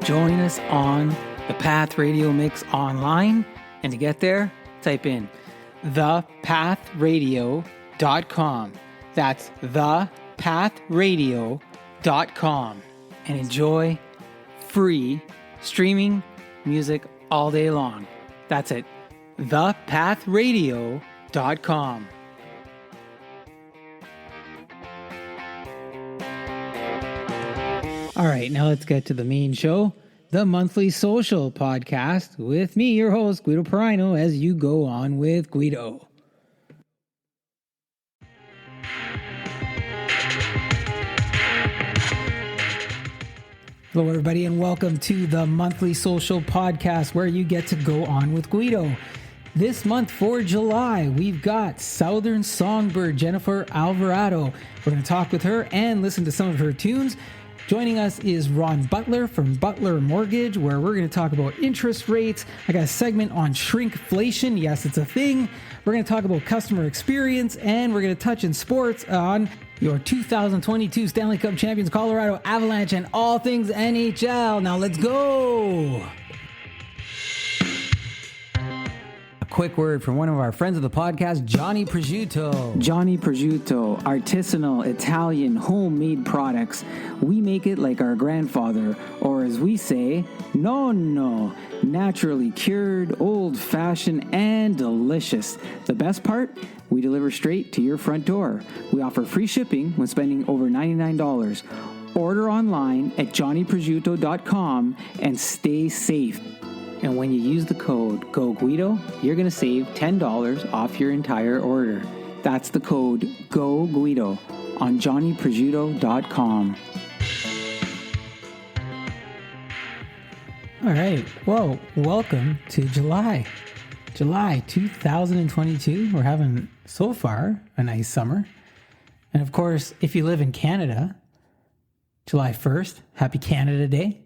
Join us on the Path Radio Mix online. And to get there, type in thepathradio.com. That's thepathradio.com. And enjoy free streaming music all day long. That's it. thepathradio.com. All right, now let's get to the main show, the Monthly Social Podcast, with me, your host, Guido Perino, as you go on with Guido. Hello, everybody, and welcome to the Monthly Social Podcast, where you get to go on with Guido. This month for July, we've got Southern Songbird Jennifer Alvarado. We're going to talk with her and listen to some of her tunes. Joining us is Ron Butler from Butler Mortgage, where we're going to talk about interest rates. I got a segment on shrinkflation. Yes, it's a thing. We're going to talk about customer experience, and we're going to touch in sports on your 2022 Stanley Cup champions, Colorado Avalanche, and all things NHL. Now let's go. Quick word from one of our friends of the podcast, Johnny Prosciutto. Johnny Prosciutto, artisanal Italian homemade products. We make it like our grandfather, or as we say, Nonno. Naturally cured, old-fashioned, and delicious. The best part? We deliver straight to your front door. We offer free shipping when spending over $99. Order online at johnnyprosciutto.com and stay safe. And when you use the code GOGUIDO, you're going to save $10 off your entire order. That's the code GOGUIDO on johnnyprosciutto.com. All right. Well, welcome to July. July 2022. We're having, so far, a nice summer. And of course, if you live in Canada, July 1st, Happy Canada Day.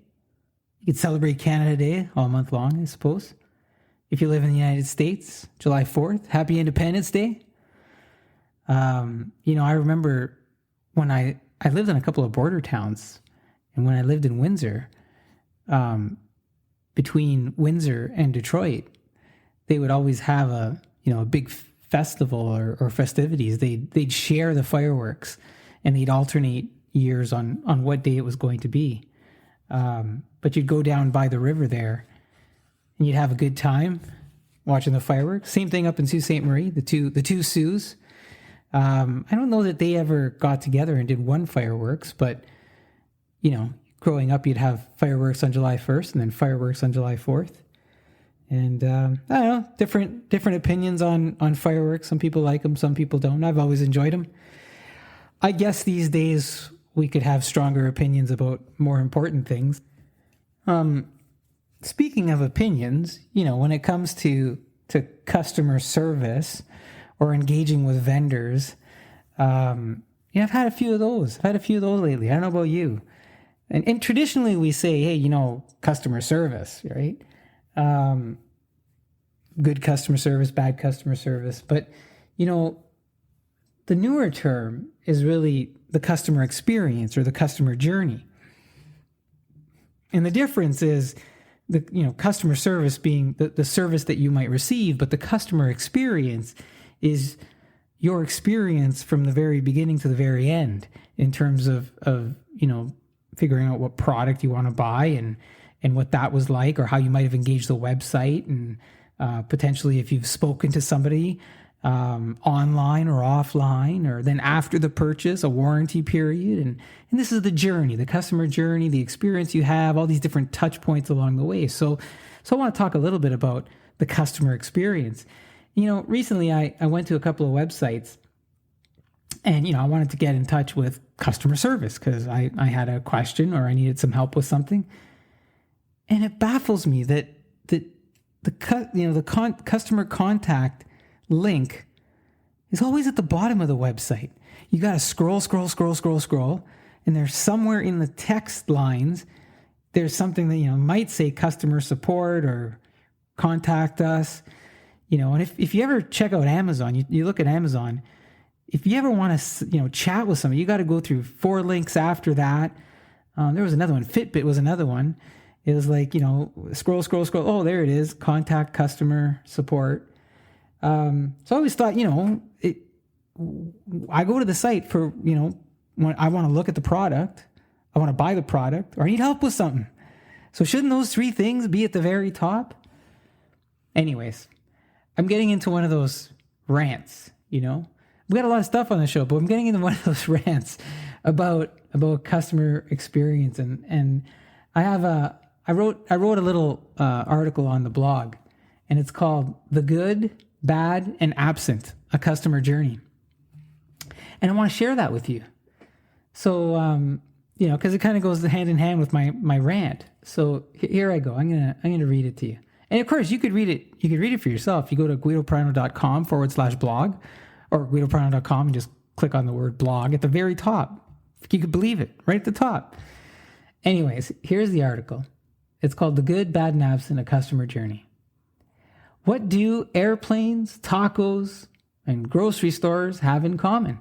You could celebrate Canada Day all month long, I suppose. If you live in the United States, July 4th, Happy Independence Day. I remember when I lived in a couple of border towns, and when I lived in Windsor, between Windsor and Detroit, they would always have a big festival or festivities. They'd share the fireworks, and they'd alternate years on what day it was going to be. But you'd go down by the river there, and you'd have a good time watching the fireworks. Same thing up in Sault Ste. Marie, the two Saults. I don't know that they ever got together and did one fireworks, but, growing up, you'd have fireworks on July 1st and then fireworks on July 4th. And, I don't know, different opinions on fireworks. Some people like them, some people don't. I've always enjoyed them. I guess these days we could have stronger opinions about more important things. Speaking of opinions, when it comes to customer service or engaging with vendors, I've had a few of those. I've had a few of those lately. I don't know about you. And traditionally we say, hey, customer service, right? Good customer service, bad customer service. But, the newer term is really the customer experience or the customer journey. And the difference is the customer service being the service that you might receive, but the customer experience is your experience from the very beginning to the very end in terms of figuring out what product you want to buy and what that was like, or how you might have engaged the website, and potentially if you've spoken to somebody online or offline, or then after the purchase, a warranty period. And this is the journey, the customer journey, the experience you have, all these different touch points along the way. So I want to talk a little bit about the customer experience. Recently I went to a couple of websites, and, I wanted to get in touch with customer service because I had a question or I needed some help with something. And it baffles me that the customer contact link is always at the bottom of the website. You got to scroll, and there's somewhere in the text lines, there's something that, might say customer support or contact us, and if you ever check out Amazon, you look at Amazon, if you ever want to, chat with somebody, you got to go through 4 links after that. There was another one. Fitbit was another one. It was like, scroll. Oh, there it is. Contact customer support. So I always thought, I go to the site for, when I want to look at the product, I want to buy the product, or I need help with something. So shouldn't those three things be at the very top? Anyways, I'm getting into one of those rants, We got a lot of stuff on the show, but I'm getting into one of those rants about customer experience. And I wrote a little article on the blog, and it's called The Good, Bad, and Absent, a Customer Journey. And I want to share that with you. So, because it kind of goes hand in hand with my rant. So here I go. I'm gonna read it to you. And of course, you could read it. You could read it for yourself. You go to guidoprano.com/blog, or guidoprano.com and just click on the word blog at the very top. If you could believe it, right at the top. Anyways, here's the article. It's called The Good, Bad, and Absent, a Customer Journey. What do airplanes, tacos, and grocery stores have in common?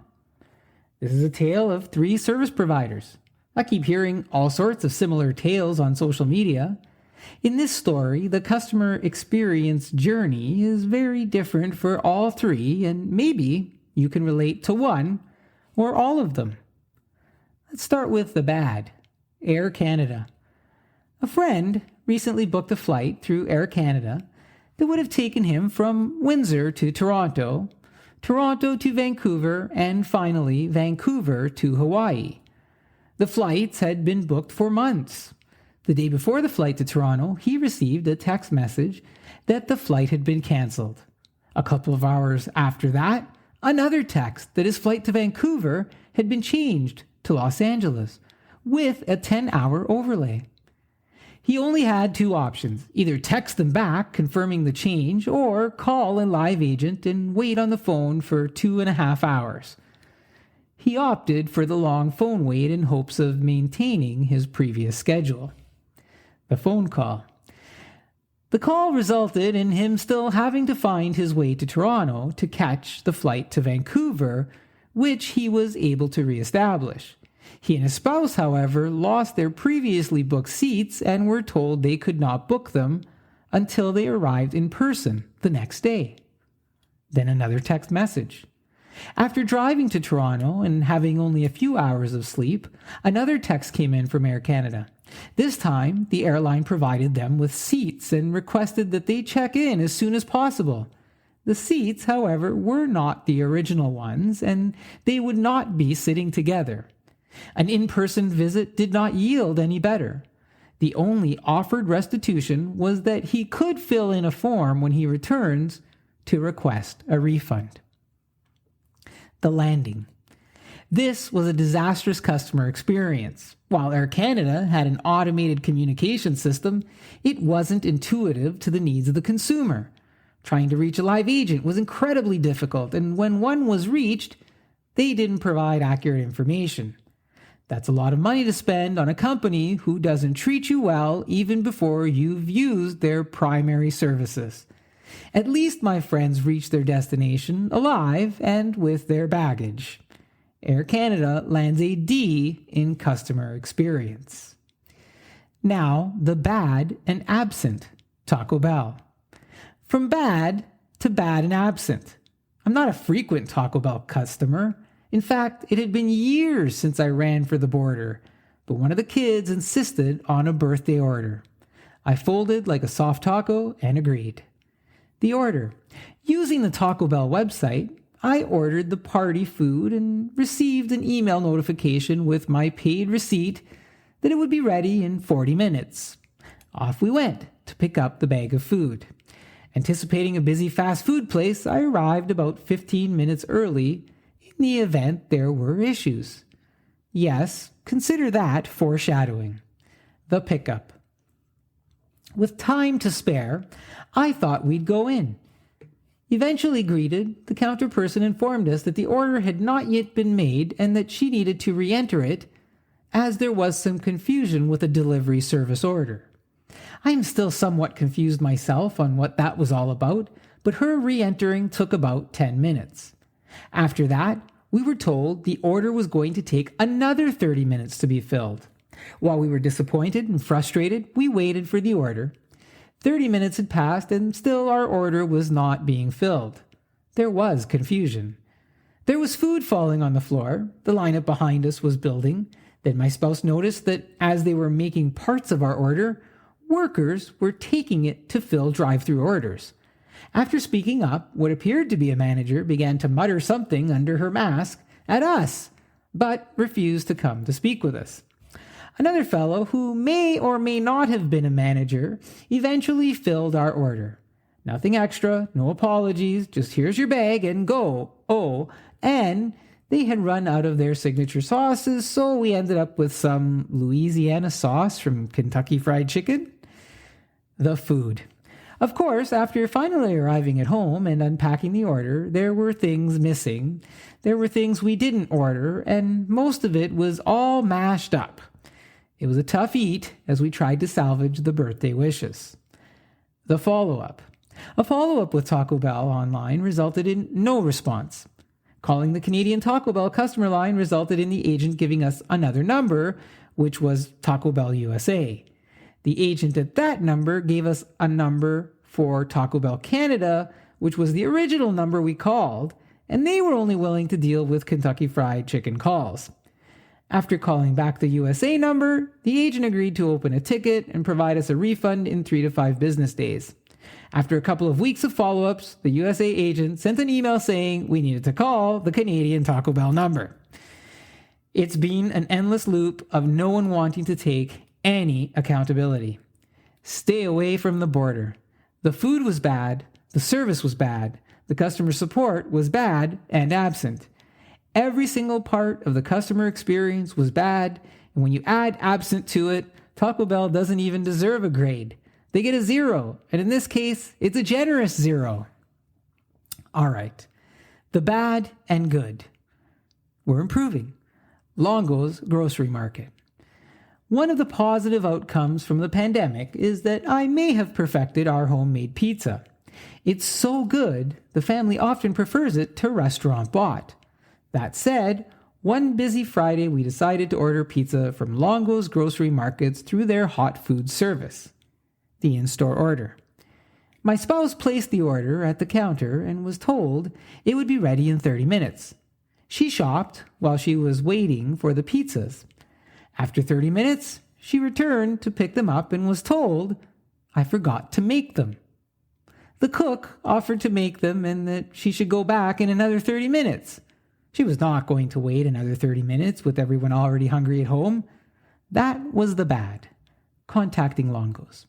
This is a tale of 3 service providers. I keep hearing all sorts of similar tales on social media. In this story, the customer experience journey is very different for all 3, and maybe you can relate to one or all of them. Let's start with the bad. Air Canada. A friend recently booked a flight through Air Canada that would have taken him from Windsor to Toronto, Toronto to Vancouver, and finally Vancouver to Hawaii. The flights had been booked for months. The day before the flight to Toronto, he received a text message that the flight had been cancelled. A couple of hours after that, another text that his flight to Vancouver had been changed to Los Angeles with a 10-hour overlay. He only had 2 options: either text them back confirming the change, or call a live agent and wait on the phone for 2.5 hours. He opted for the long phone wait in hopes of maintaining his previous schedule. The phone call. The call resulted in him still having to find his way to Toronto to catch the flight to Vancouver, which he was able to reestablish. He and his spouse, however, lost their previously booked seats and were told they could not book them until they arrived in person the next day. Then another text message. After driving to Toronto and having only a few hours of sleep, another text came in from Air Canada. This time, the airline provided them with seats and requested that they check in as soon as possible. The seats, however, were not the original ones, and they would not be sitting together. An in-person visit did not yield any better. The only offered restitution was that he could fill in a form when he returns to request a refund. The landing. This was a disastrous customer experience. While Air Canada had an automated communication system, it wasn't intuitive to the needs of the consumer. Trying to reach a live agent was incredibly difficult, and when one was reached, they didn't provide accurate information. That's a lot of money to spend on a company who doesn't treat you well even before you've used their primary services. At least my friends reached their destination alive and with their baggage. Air Canada lands a D in customer experience. Now, the bad and absent. Taco Bell. From bad to bad and absent. I'm not a frequent Taco Bell customer. In fact, it had been years since I ran for the border, but one of the kids insisted on a birthday order. I folded like a soft taco and agreed. The order. Using the Taco Bell website, I ordered the party food and received an email notification with my paid receipt that it would be ready in 40 minutes. Off we went to pick up the bag of food. Anticipating a busy fast food place, I arrived about 15 minutes early in the event there were issues. Yes, consider that foreshadowing. The pickup. With time to spare, I thought we'd go in. Eventually greeted, the counter person informed us that the order had not yet been made and that she needed to re-enter it, as there was some confusion with a delivery service order. I am still somewhat confused myself on what that was all about, but her re-entering took about 10 minutes. After that, we were told the order was going to take another 30 minutes to be filled. While we were disappointed and frustrated, we waited for the order. 30 minutes had passed and still our order was not being filled. There was confusion. There was food falling on the floor. The lineup behind us was building. Then my spouse noticed that as they were making parts of our order, workers were taking it to fill drive-through orders. After speaking up, what appeared to be a manager began to mutter something under her mask at us, but refused to come to speak with us. Another fellow, who may or may not have been a manager, eventually filled our order. Nothing extra, no apologies, just here's your bag and go. Oh, and they had run out of their signature sauces, so we ended up with some Louisiana sauce from Kentucky Fried Chicken. The food. Of course, after finally arriving at home and unpacking the order, there were things missing. There were things we didn't order, and most of it was all mashed up. It was a tough eat as we tried to salvage the birthday wishes. The follow-up. A follow-up with Taco Bell online resulted in no response. Calling the Canadian Taco Bell customer line resulted in the agent giving us another number, which was Taco Bell USA. The agent at that number gave us a number for Taco Bell Canada, which was the original number we called, and they were only willing to deal with Kentucky Fried Chicken calls. After calling back the USA number, the agent agreed to open a ticket and provide us a refund in 3 to 5 business days. After a couple of weeks of follow-ups, the USA agent sent an email saying we needed to call the Canadian Taco Bell number. It's been an endless loop of no one wanting to take any accountability. Stay away from the border. The food was bad, the service was bad, the customer support was bad and absent. Every single part of the customer experience was bad, and when you add absent to it, Taco Bell doesn't even deserve a grade. They get a 0, and in this case, it's a generous 0. All right, the bad and good. We're improving. Longo's Grocery Market. One of the positive outcomes from the pandemic is that I may have perfected our homemade pizza. It's so good, the family often prefers it to restaurant bought. That said, one busy Friday we decided to order pizza from Longo's Grocery Markets through their hot food service. The in-store order. My spouse placed the order at the counter and was told it would be ready in 30 minutes. She shopped while she was waiting for the pizzas. After 30 minutes, she returned to pick them up and was told I forgot to make them. The cook offered to make them and that she should go back in another 30 minutes. She was not going to wait another 30 minutes with everyone already hungry at home. That was the bad. Contacting Longo's.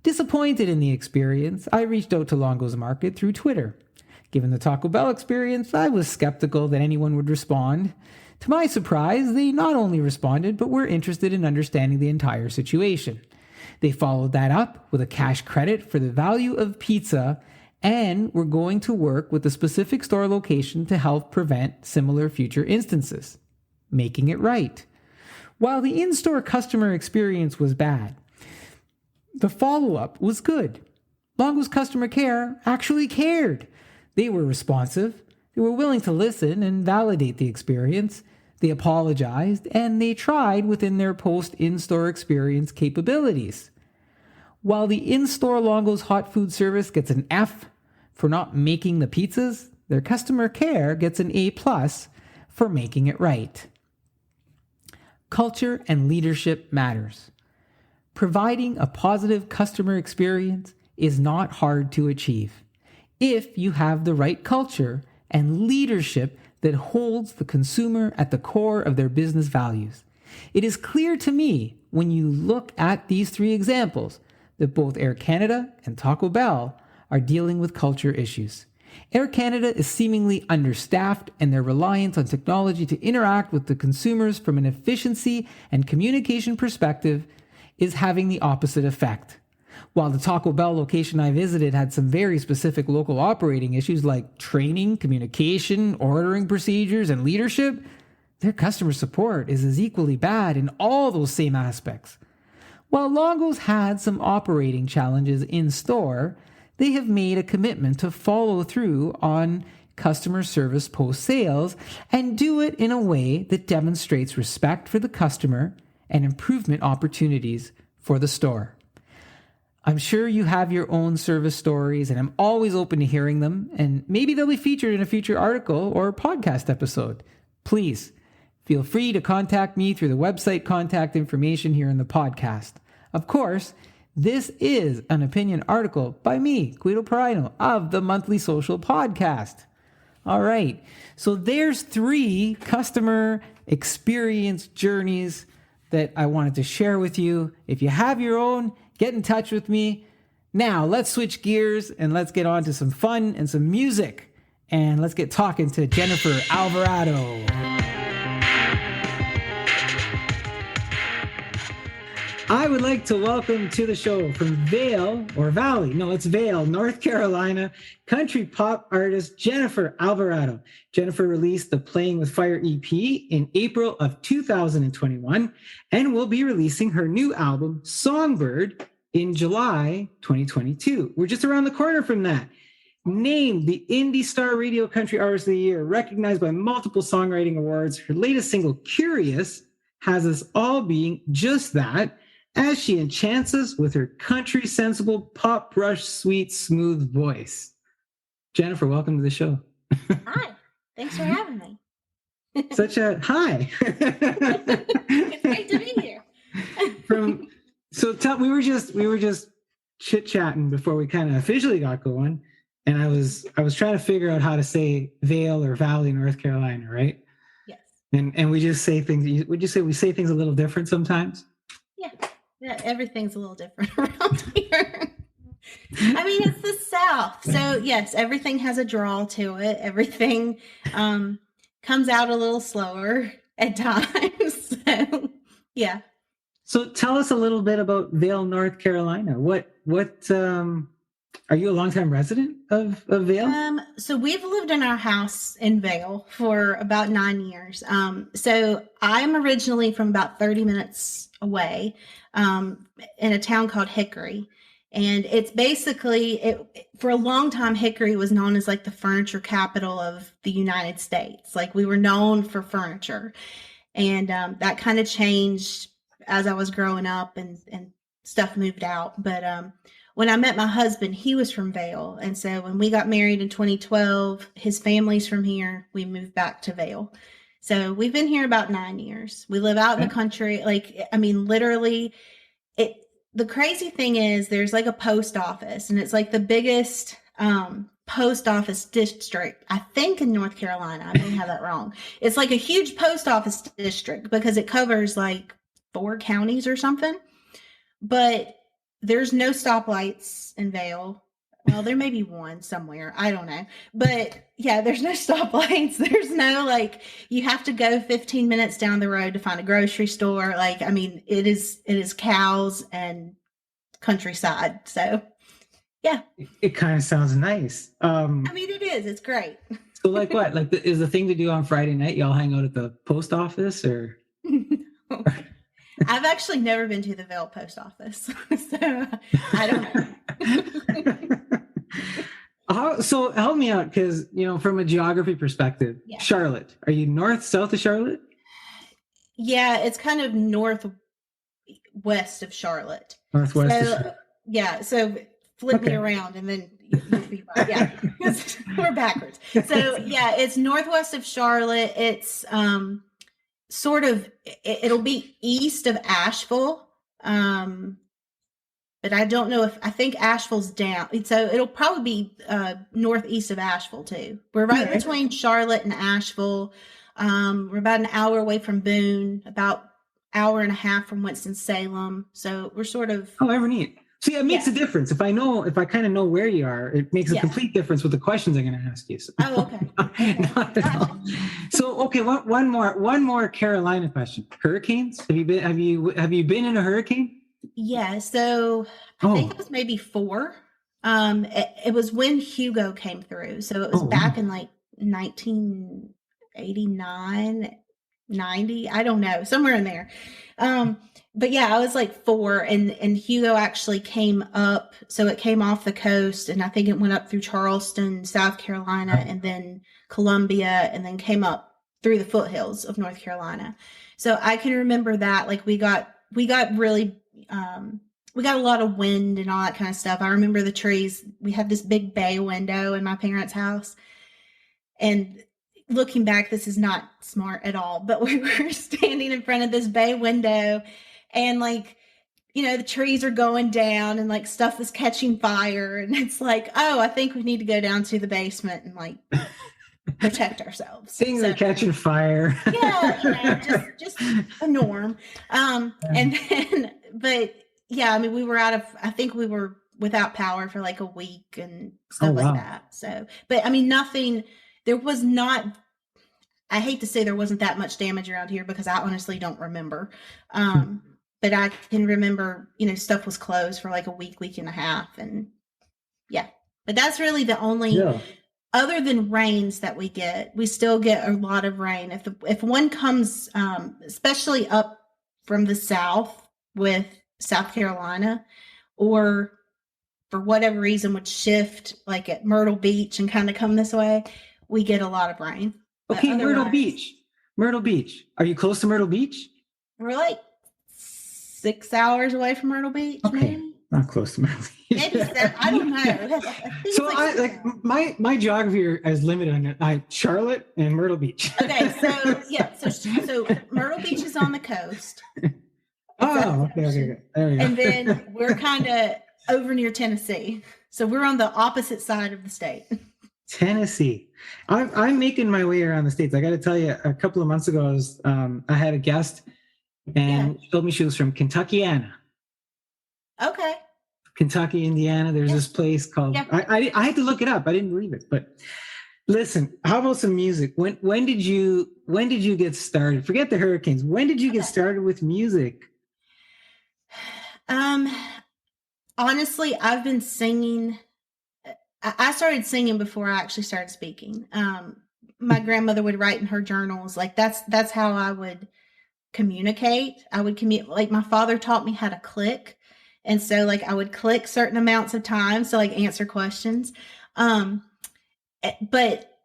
Disappointed in the experience, I reached out to Longo's Market through Twitter. Given the Taco Bell experience, I was skeptical that anyone would respond. To my surprise, they not only responded, but were interested in understanding the entire situation. They followed that up with a cash credit for the value of pizza and were going to work with the specific store location to help prevent similar future instances, making it right. While the in-store customer experience was bad, the follow-up was good. Longo's customer care actually cared. They were responsive, they were willing to listen and validate the experience, they apologized, and they tried within their post-in-store experience capabilities. While the in-store Longo's hot food service gets an F for not making the pizzas, their customer care gets an A+ for making it right. Culture and leadership matters. Providing a positive customer experience is not hard to achieve if you have the right culture and leadership that holds the consumer at the core of their business values. It is clear to me when you look at these 3 examples that both Air Canada and Taco Bell are dealing with culture issues. Air Canada is seemingly understaffed, and their reliance on technology to interact with the consumers from an efficiency and communication perspective is having the opposite effect. While the Taco Bell location I visited had some very specific local operating issues like training, communication, ordering procedures, and leadership, their customer support is as equally bad in all those same aspects. While Longo's had some operating challenges in store, they have made a commitment to follow through on customer service post-sales and do it in a way that demonstrates respect for the customer and improvement opportunities for the store. I'm sure you have your own service stories, and I'm always open to hearing them, and maybe they'll be featured in a future article or podcast episode. Please feel free to contact me through the website contact information here in the podcast. Of course, this is an opinion article by me, Guido Perino, of the Monthly Social Podcast. All right, so there's 3 customer experience journeys that I wanted to share with you. If you have your own, get in touch with me. Now, let's switch gears and let's get on to some fun and some music. And let's get talking to Jennifer Alvarado. I would like to welcome to the show from Vail, North Carolina, country pop artist Jennifer Alvarado. Jennifer released the Playing with Fire EP in April of 2021 and will be releasing her new album, Songbird, in July 2022. We're just around the corner from that. Named the Indie Star Radio Country Artist of the Year, recognized by multiple songwriting awards, her latest single, Curious, has us all being just that, as she enchants us with her country sensible, pop brush, sweet, smooth voice. Jennifer, welcome to the show. Hi, thanks for having me. Such a hi. It's great to be here. We were just chit-chatting before we kind of officially got going, and I was trying to figure out how to say Vail or Valley, North Carolina, right? Yes. And we just say things. Would you say we say things a little different sometimes? Yeah, everyth's a little different around here. I mean, it's the South. So, yes, everything has a drawl to it. Everything comes out a little slower at times. So, yeah. So tell us a little bit about Vail, North Carolina. What are you a longtime resident of Vail? So we've lived in our house in Vail for about 9 years. So I'm originally from about 30 minutes away in a town called Hickory. And it's basically, for a long time, Hickory was known as like the furniture capital of the United States. Like we were known for furniture. And that kind of changed as I was growing up and stuff moved out. But when I met my husband, he was from Vail. And so when we got married in 2012, his family's from here. We moved back to Vail. So we've been here about 9 years. We live out in the country. Like, I mean, literally, the crazy thing is there's like a post office, and it's like the biggest post office district, I think, in North Carolina. I may have that wrong. It's like a huge post office district because it covers like 4 counties or something. But there's no stoplights in Vail. Well, there may be one somewhere. I don't know. But yeah, there's no stoplights. There's no, like, you have to go 15 minutes down the road to find a grocery store. Like, I mean, it is cows and countryside. So yeah. It kind of sounds nice. I mean, it is. It's great. So like what? Like is the thing to do on Friday night? Y'all hang out at the post office or? I've actually never been to the Vail post office, so I don't know. So help me out, because, from a geography perspective, yeah. Charlotte, are you north, south of Charlotte? Yeah, it's kind of northwest of Charlotte. Northwest of Charlotte. Yeah, so flip me around and then you'll be right. Yeah, we're backwards. So yeah, it's northwest of Charlotte. It's sort of, it'll be east of Asheville. But I don't know I think Asheville's down. So it'll probably be northeast of Asheville too. We're right between Charlotte and Asheville. We're about an hour away from Boone, about hour and a half from Winston-Salem. So we're sort of. Oh, ever neat. See, it makes a difference. If I kind of know where you are, it makes a complete difference with the questions I'm going to ask you. So. Oh, okay. Not at all. So, okay, one more Carolina question. Hurricanes? Have you been in a hurricane? Yeah. So I think it was maybe 4. It was when Hugo came through. So it was back in like 1989, 90. I don't know, somewhere in there. But yeah, I was like 4 and Hugo actually came up. So it came off the coast and I think it went up through Charleston, South Carolina, and then Columbia, and then came up through the foothills of North Carolina. So I can remember that, like we got really, we got a lot of wind and all that kind of stuff. I remember the trees. We had this big bay window in my parents' house, and looking back, this is not smart at all, but we were standing in front of this bay window, and like, the trees are going down and like stuff is catching fire. And it's like, oh, I think we need to go down to the basement and like protect ourselves. Things are catching fire. Yeah, just a norm. And then, but yeah, I mean, I think we were without power for like a week and stuff like that. So, but I mean, there was not, I hate to say there wasn't that much damage around here because I honestly don't remember. But I can remember, stuff was closed for like a week and a half. And yeah, but that's really the only, other than rains that we get, we still get a lot of rain. If one comes, especially up from the south with South Carolina, or for whatever reason would shift like at Myrtle Beach and kind of come this way, we get a lot of rain. Okay, Myrtle Beach. Are you close to Myrtle Beach? We're like 6 hours away from Myrtle Beach. Okay, maybe? Not close to Myrtle Beach. Maybe I don't know. So my geography is limited on Charlotte and Myrtle Beach. Okay, so yeah, so Myrtle Beach is on the coast. Oh, okay. There we go. And then we're kind of over near Tennessee, so we're on the opposite side of the state. Tennessee. I'm making my way around the states. I got to tell you, a couple of months ago, I had a guest, and she told me she was from Kentuckiana. Okay. Kentucky, Indiana. There's this place called. Yeah. I had to look it up. I didn't believe it, but listen. How about some music? When did you get started? Forget the hurricanes. When did you get started with music? Honestly, I've been singing. I started singing before I actually started speaking. My grandmother would write in her journals. Like that's how I would communicate. Like my father taught me how to click. And so like I would click certain amounts of times to like answer questions. But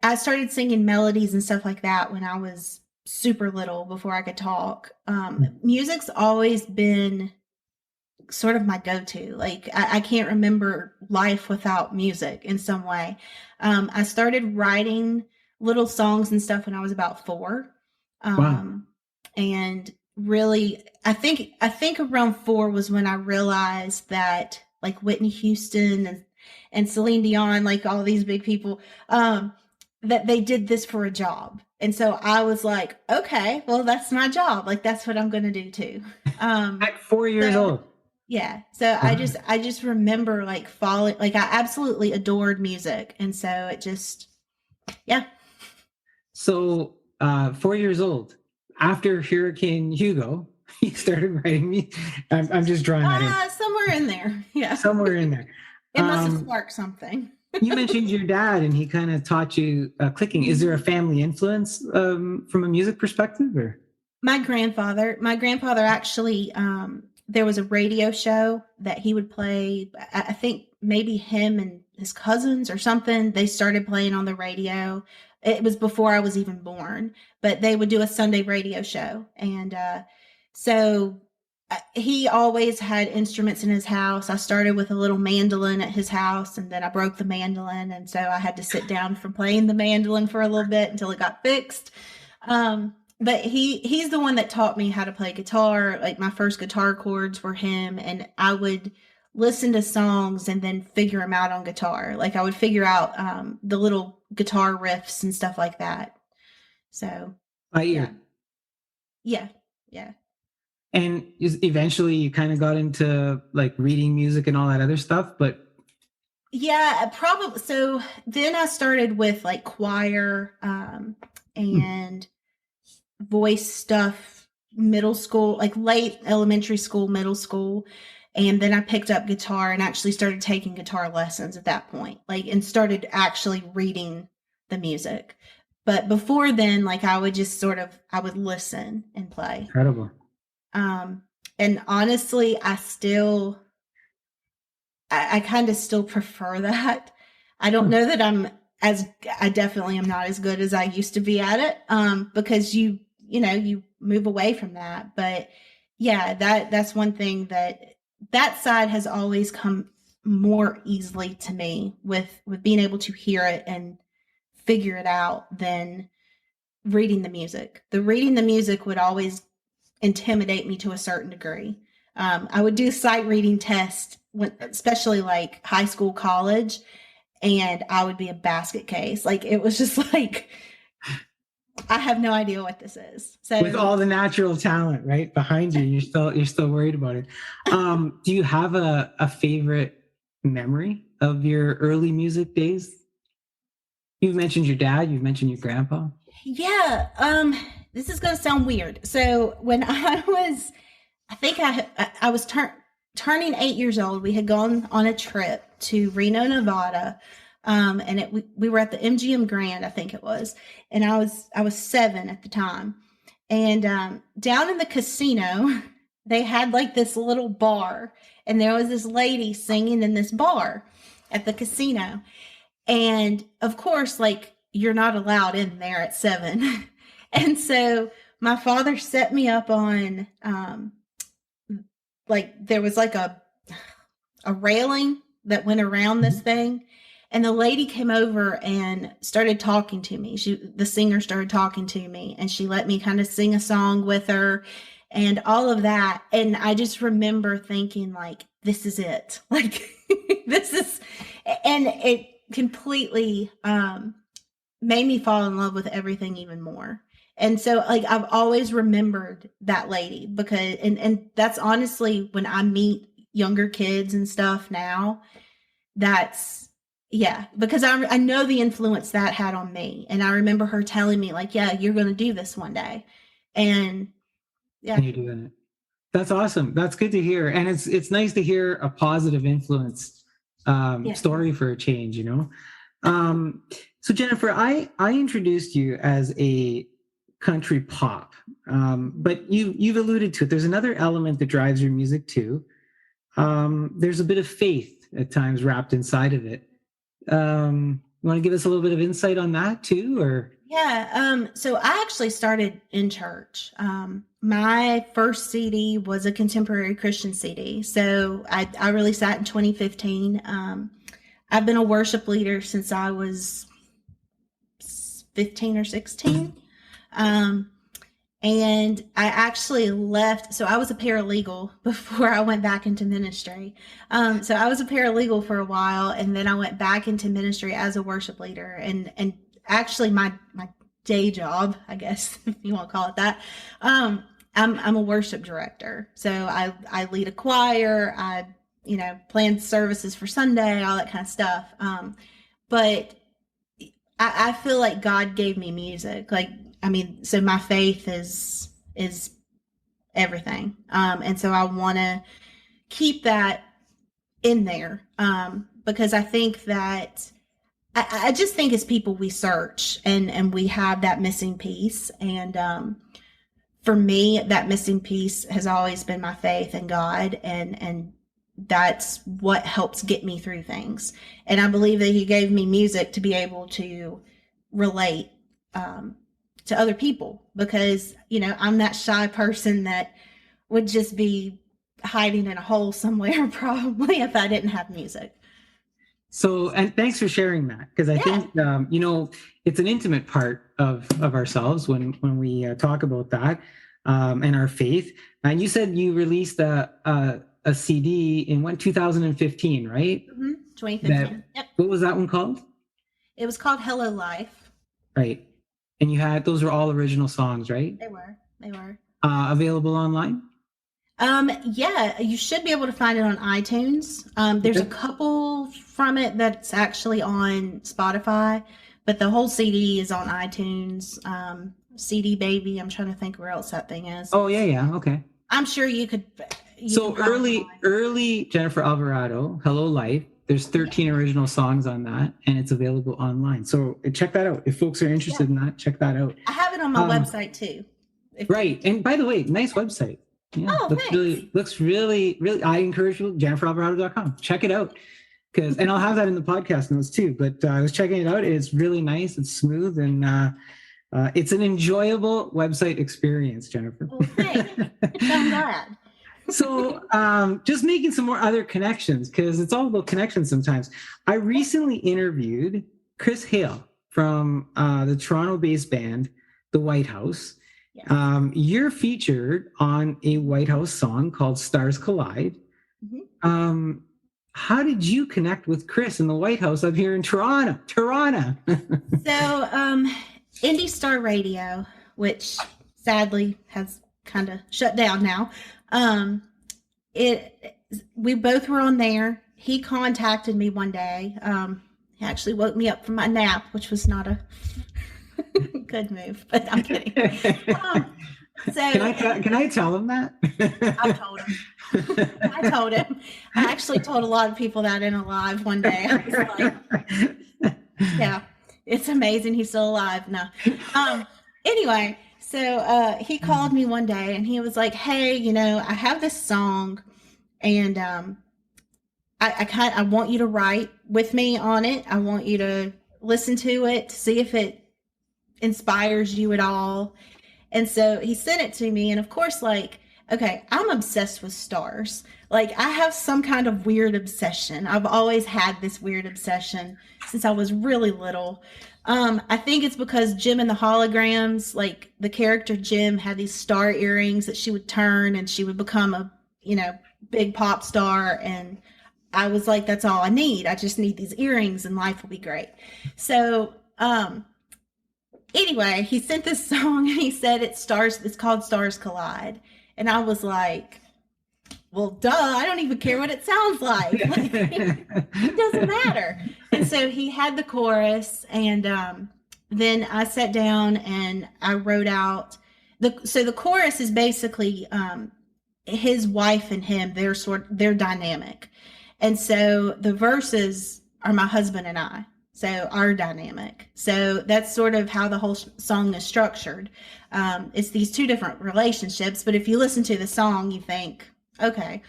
I started singing melodies and stuff like that when I was super little, before I could talk. Music's always been sort of my go-to. Like I can't remember life without music in some way. I started writing little songs and stuff when I was about 4. And really, I think around 4 was when I realized that like Whitney Houston and Celine Dion, like all these big people, that they did this for a job. And so I was like, okay, well, that's my job. Like, that's what I'm going to do too. At 4 years old. Yeah. So I just remember like falling, like I absolutely adored music. And so it just, yeah. So 4 years old, after Hurricane Hugo, you started writing me. I'm just drawing that in. Somewhere in there. Yeah. Somewhere in there. It must have sparked something. You mentioned your dad, and he kind of taught you clicking. Is there a family influence from a music perspective, or? My grandfather actually, there was a radio show that he would play. I think maybe him and his cousins or something, they started playing on the radio. It was before I was even born, but they would do a Sunday radio show. And so he always had instruments in his house. I started with a little mandolin at his house, and then I broke the mandolin. And so I had to sit down from playing the mandolin for a little bit until it got fixed. But he's the one that taught me how to play guitar. Like my first guitar chords were him, and I would listen to songs and then figure them out on guitar. Like I would figure out the little guitar riffs and stuff like that. So by ear. Yeah. And eventually you kind of got into like reading music and all that other stuff, but yeah, probably. So then I started with like choir and voice stuff, middle school, like late elementary school, middle school. And then I picked up guitar and actually started taking guitar lessons at that point, like, and started actually reading the music. But before then, like I would just I would listen and play. Incredible. And honestly, I kind of still prefer that. I don't know that I definitely am not as good as I used to be at it. Because you move away from that. But yeah, that's one thing that side has always come more easily to me with being able to hear it and figure it out than reading the music. The reading the music would always intimidate me to a certain degree. I would do sight reading tests, especially like high school, college, and I would be a basket case. Like it was just like, I have no idea what this is. So with all the natural talent right behind you, you're still worried about it. Do you have a favorite memory of your early music days? You've mentioned your dad, you've mentioned your grandpa. Yeah, this is going to sound weird. So when I think I was turning 8 years old. We had gone on a trip to Reno, Nevada, and we were at the MGM Grand, I think it was, and I was 7 at the time, and down in the casino, they had like this little bar, and there was this lady singing in this bar at the casino, and of course, like you're not allowed in there at 7, and so my father set me up on like there was like a railing that went around this thing, and the lady came over and started talking to me. The singer started talking to me, and she let me kind of sing a song with her and all of that. And I just remember thinking like, this is it. Like this is, and it completely made me fall in love with everything even more. And so like I've always remembered that lady because and that's honestly when I meet younger kids and stuff now, that's because I know the influence that had on me. And I remember her telling me like, yeah, you're going to do this one day. And yeah. And you're doing it. That's awesome. That's good to hear. And it's nice to hear a positive influence story for a change, you know? So Jennifer, I introduced you as a country pop, but you've alluded to it. There's another element that drives your music too. There's a bit of faith at times wrapped inside of it. You want to give us a little bit of insight on that too, or? Yeah. So I actually started in church. My first CD was a contemporary Christian CD. So I released that in 2015. I've been a worship leader since I was 15 or 16. And I actually left. So I was a paralegal before I went back into ministry. So I was a paralegal for a while, and then I went back into ministry as a worship leader. And actually my day job, I guess, if you want to call it that, I'm a worship director. So I lead a choir. I, plan services for Sunday, all that kind of stuff. But I feel like God gave me music. So my faith is everything. And so I want to keep that in there. Because I think that I just think as people we search and we have that missing piece. And for me, that missing piece has always been my faith in God, and that's what helps get me through things. And I believe that He gave me music to be able to relate to other people, because I'm that shy person that would just be hiding in a hole somewhere probably if I didn't have music. So, and thanks for sharing that, because I think it's an intimate part of ourselves when we talk about that and our faith. And you said you released a CD in 2015, right? 2015. Yep. What was that one called? It was called Hello Life. Right. And those were all original songs, right? They were. Available online? Yeah, you should be able to find it on iTunes. There's a couple from it that's actually on Spotify, but the whole CD is on iTunes. CD Baby, I'm trying to think where else that thing is. Oh, yeah. Okay. I'm sure you could. So early Jennifer Alvarado, Hello Life. There's 13 original songs on that, and it's available online. So check that out. If folks are interested in that, check that out. I have it on my website too. Right. And by the way, nice website. Yeah, looks really, really, I encourage you, jenniferalvarado.com. Check it out. And I'll have that in the podcast notes too. But I was checking it out. It's really nice. It's smooth. And It's an enjoyable website experience, Jennifer. Well, thanks. I'm glad. So just making some more other connections, because it's all about connections sometimes. I recently interviewed Chris Hale from the Toronto-based band, The White House. Yeah. You're featured on a White House song called Stars Collide. Mm-hmm. How did you connect with Chris in the White House up here in Toronto? So, Indie Star Radio, which sadly has kind of shut down now. We both were on there. He contacted me one day. He actually woke me up from my nap, which was not a good move, but I'm kidding. So can I tell him that? I told him. I actually told a lot of people that in a live one day. I was like, yeah, it's amazing he's still alive. No. Anyway, so he called me one day and he was like, hey, I have this song and I want you to write with me on it. I want you to listen to it, to see if it inspires you at all. And so he sent it to me. And of course, okay, I'm obsessed with stars. I have some kind of weird obsession. I've always had this weird obsession since I was really little. I think it's because Jim and the Holograms, the character Jim had these star earrings that she would turn and she would become a, big pop star. And I was like, that's all I need. I just need these earrings and life will be great. So, anyway, he sent this song and he said it's called Stars Collide. And I was like, well, duh, I don't even care what it sounds like. It doesn't matter. And so he had the chorus and then I sat down and I wrote out the chorus is basically his wife and him, they're dynamic. And so the verses are my husband and I. So our dynamic. So that's sort of how the whole song is structured. It's these two different relationships, but if you listen to the song, you think, okay.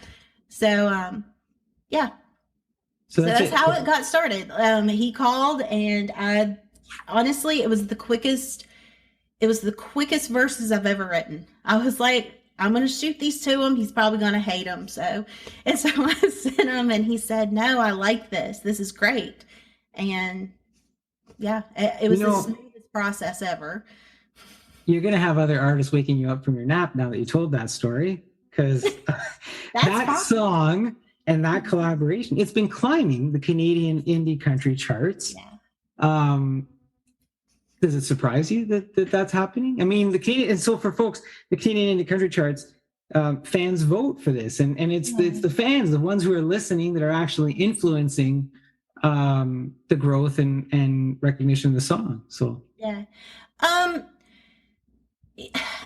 So, yeah. So that's how it got started. He called and honestly, it was the quickest verses I've ever written. I was like, I'm going to shoot these to him. He's probably going to hate them. So I sent him and he said, no, I like this. This is great. And yeah, it was the smoothest process ever. You're going to have other artists waking you up from your nap now that you told that story, because that song and that collaboration, it's been climbing the Canadian indie country charts. Yeah. Does it surprise you that that's happening? I mean, and so for folks, the Canadian indie country charts, fans vote for this, and it's the fans, the ones who are listening, that are actually influencing the growth and recognition of the song. So yeah.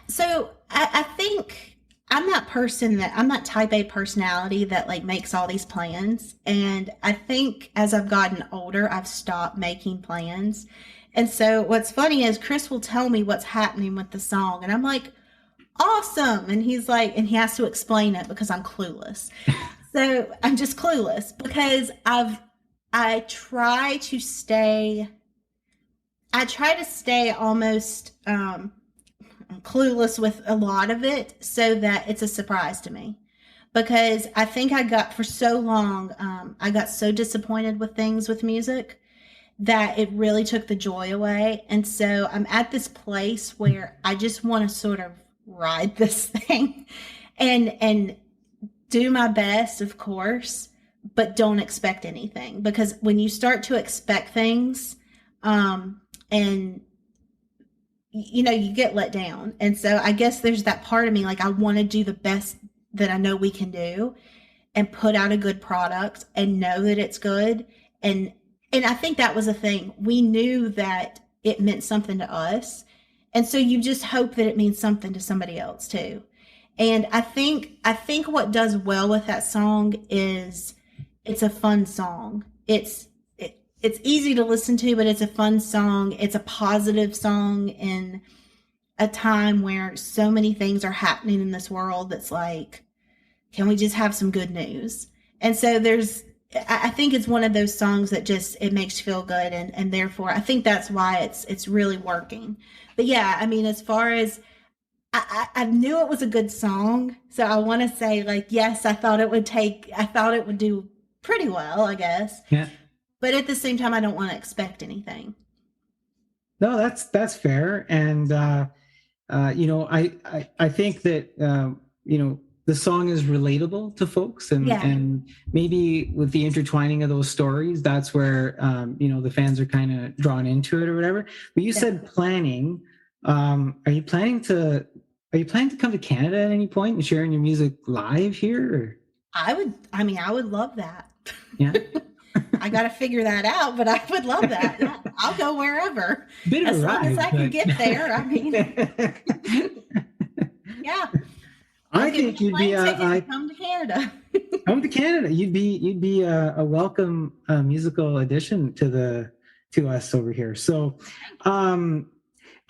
So I think I'm that type A personality that makes all these plans. And I think as I've gotten older, I've stopped making plans. And so what's funny is Chris will tell me what's happening with the song and I'm like, awesome. And he's like, and he has to explain it because I'm clueless. So I'm just clueless because I try to stay almost clueless with a lot of it so that it's a surprise to me. Because I think for so long, I got so disappointed with things with music that it really took the joy away. And so I'm at this place where I just want to sort of ride this thing and do my best, of course, but don't expect anything, because when you start to expect things, and you get let down. And so I guess there's that part of me, I want to do the best that I know we can do and put out a good product and know that it's good. And I think that was a thing. We knew that it meant something to us. And so you just hope that it means something to somebody else too. And I think what does well with that song is it's a fun song. It's easy to listen to, but it's a fun song. It's a positive song in a time where so many things are happening in this world that's can we just have some good news? And so there's I think it's one of those songs that just, it makes you feel good. And therefore I think that's why it's really working. But yeah, I mean, as far as I knew it was a good song. So I want to say, like, yes, I thought it would do pretty well, I guess. Yeah. But at the same time, I don't want to expect anything. No, that's fair. And I think that the song is relatable to folks, and maybe with the intertwining of those stories, that's where the fans are kind of drawn into it or whatever. But you said planning. Are you planning to come to Canada at any point and sharing your music live here? Or? I would love that. Yeah. I got to figure that out, but I would love that. Yeah, I'll go wherever. As long as I can get there. I mean, yeah. I think you'd be come to Canada. Come to Canada. You'd be a welcome musical addition to us over here. So,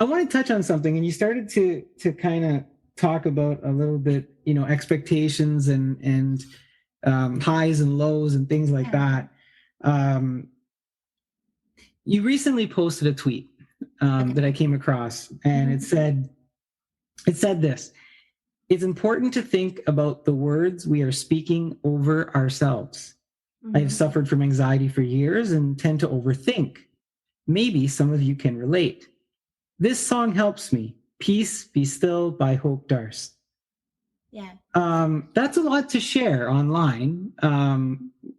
I want to touch on something, and you started to kind of talk about a little bit, expectations and highs and lows and things like that. You recently posted a tweet that I came across, and it said this: it's important to think about the words we are speaking over ourselves. I have suffered from anxiety for years and tend to overthink. Maybe some of you can relate. This song helps me. Peace Be Still by Hope Darst. Yeah. That's a lot to share online.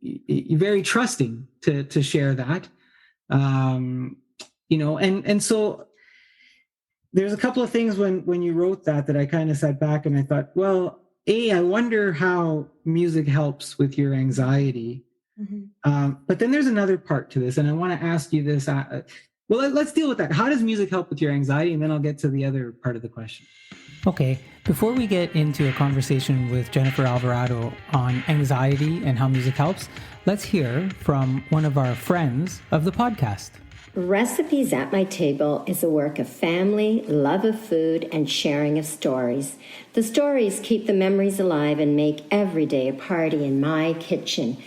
You're very trusting to share that. And so there's a couple of things when you wrote that I kind of sat back and I thought, well, I wonder how music helps with your anxiety. But then there's another part to this, and I want to ask you this. Well, let's deal with that. How does music help with your anxiety? And then I'll get to the other part of the question. Okay. Before we get into a conversation with Jennifer Alvarado on anxiety and how music helps, let's hear from one of our friends of the podcast. Recipes at My Table is a work of family, love of food, and sharing of stories. The stories keep the memories alive and make every day a party in my kitchen.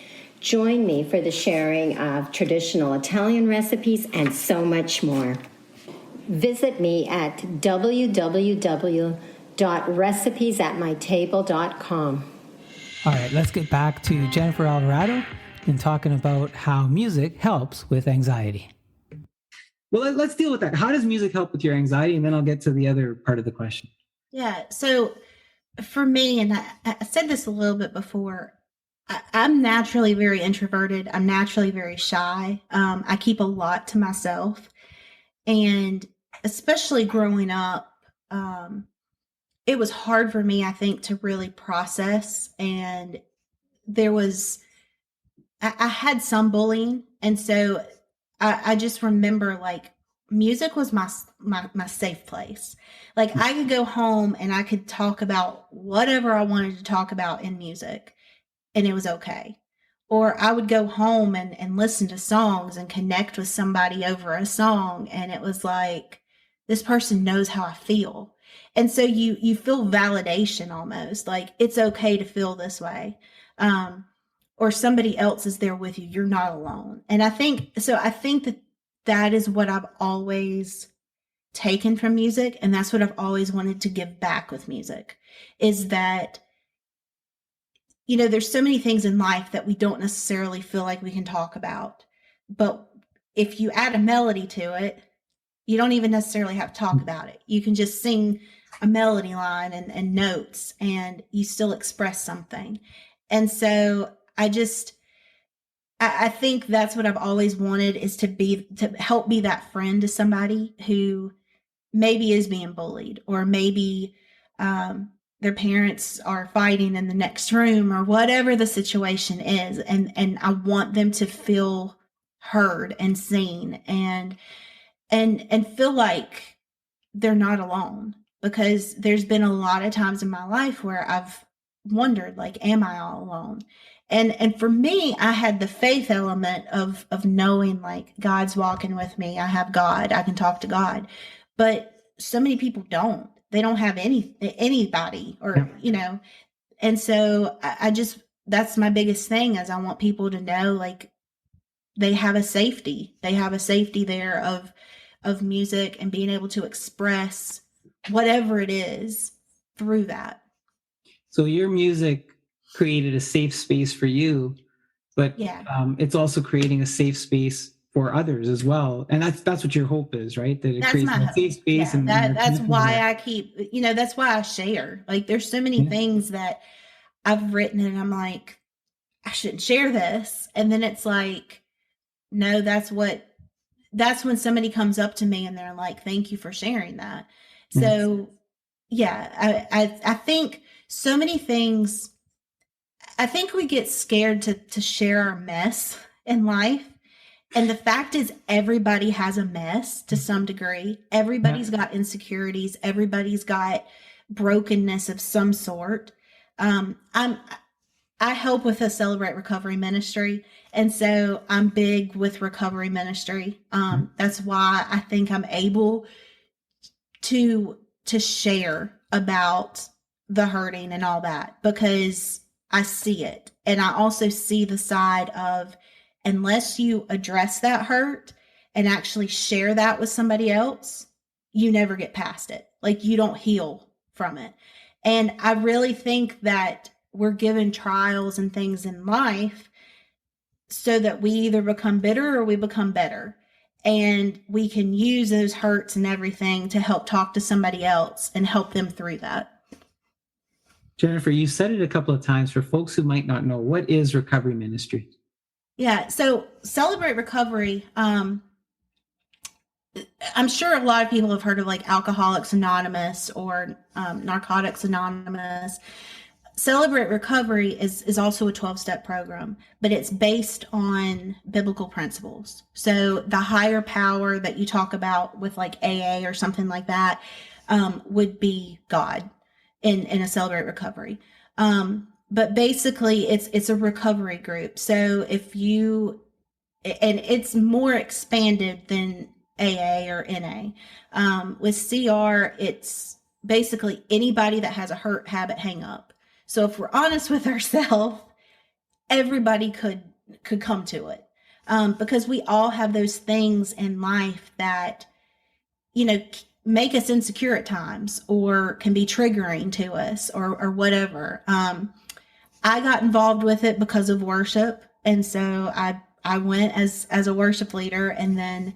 Join me for the sharing of traditional Italian recipes and so much more. Visit me at www.recipesatmytable.com. All right, let's get back to Jennifer Alvarado and talking about how music helps with anxiety. Well, let's deal with that. How does music help with your anxiety? And then I'll get to the other part of the question. Yeah. So for me, and I said this a little bit before, I'm naturally very introverted. I'm naturally very shy. I keep a lot to myself. And especially growing up, it was hard for me, I think, to really process. And I had some bullying. And so I just remember, like, music was my safe place. Like, I could go home and I could talk about whatever I wanted to talk about in music, and it was okay. Or I would go home and listen to songs and connect with somebody over a song, and it was like, this person knows how I feel. And so you feel validation almost, like it's okay to feel this way. Or somebody else is there with you. You're not alone. And I think that is what I've always taken from music. And that's what I've always wanted to give back with music, is that, there's so many things in life that we don't necessarily feel like we can talk about. But if you add a melody to it, you don't even necessarily have to talk about it. You can just sing a melody line and notes, and you still express something. And so I think that's what I've always wanted, is to help be that friend to somebody who maybe is being bullied, or maybe their parents are fighting in the next room, or whatever the situation is. And I want them to feel heard and seen and feel like they're not alone, because there's been a lot of times in my life where I've wondered, like, am I all alone? And for me, I had the faith element of knowing, like, God's walking with me. I have God. I can talk to God. But so many people don't. They don't have anybody, or, and so I just that's my biggest thing, is I want people to know, like, they have a safety. They have a safety there of music and being able to express whatever it is through that. So your music created a safe space for you, but Yeah. it's also creating a safe space for others as well. And that's what your hope is, right? That it That's creates my a hope. safe space, Yeah, and that's why I keep, that's why I share. Like, there's so many things that I've written and I'm like, I shouldn't share this. And then it's like, no, that's when somebody comes up to me and they're like, thank you for sharing that. So yeah, I think so many things, I think we get scared to share our mess in life. And the fact is, everybody has a mess to some degree. Everybody's got insecurities. Everybody's got brokenness of some sort. I help with a Celebrate Recovery ministry. And so I'm big with recovery ministry. That's why I think I'm able to share about the hurting and all that, because I see it. And I also see the side of, unless you address that hurt and actually share that with somebody else, you never get past it. Like, you don't heal from it. And I really think that we're given trials and things in life so that we either become bitter or we become better. And we can use those hurts and everything to help talk to somebody else and help them through that. Jennifer, you said it a couple of times. For folks who might not know, what is recovery ministry? Yeah. So Celebrate Recovery, I'm sure a lot of people have heard of like Alcoholics Anonymous or Narcotics Anonymous. Celebrate Recovery is also a 12-step program, but it's based on biblical principles. So the higher power that you talk about with like AA or something like that would be God in a Celebrate Recovery. But basically it's a recovery group. So and it's more expanded than AA or NA. With CR, it's basically anybody that has a hurt, habit, hang up. So if we're honest with ourselves, everybody could come to it, because we all have those things in life that, make us insecure at times or can be triggering to us or whatever. I got involved with it because of worship. And so I went as a worship leader, and then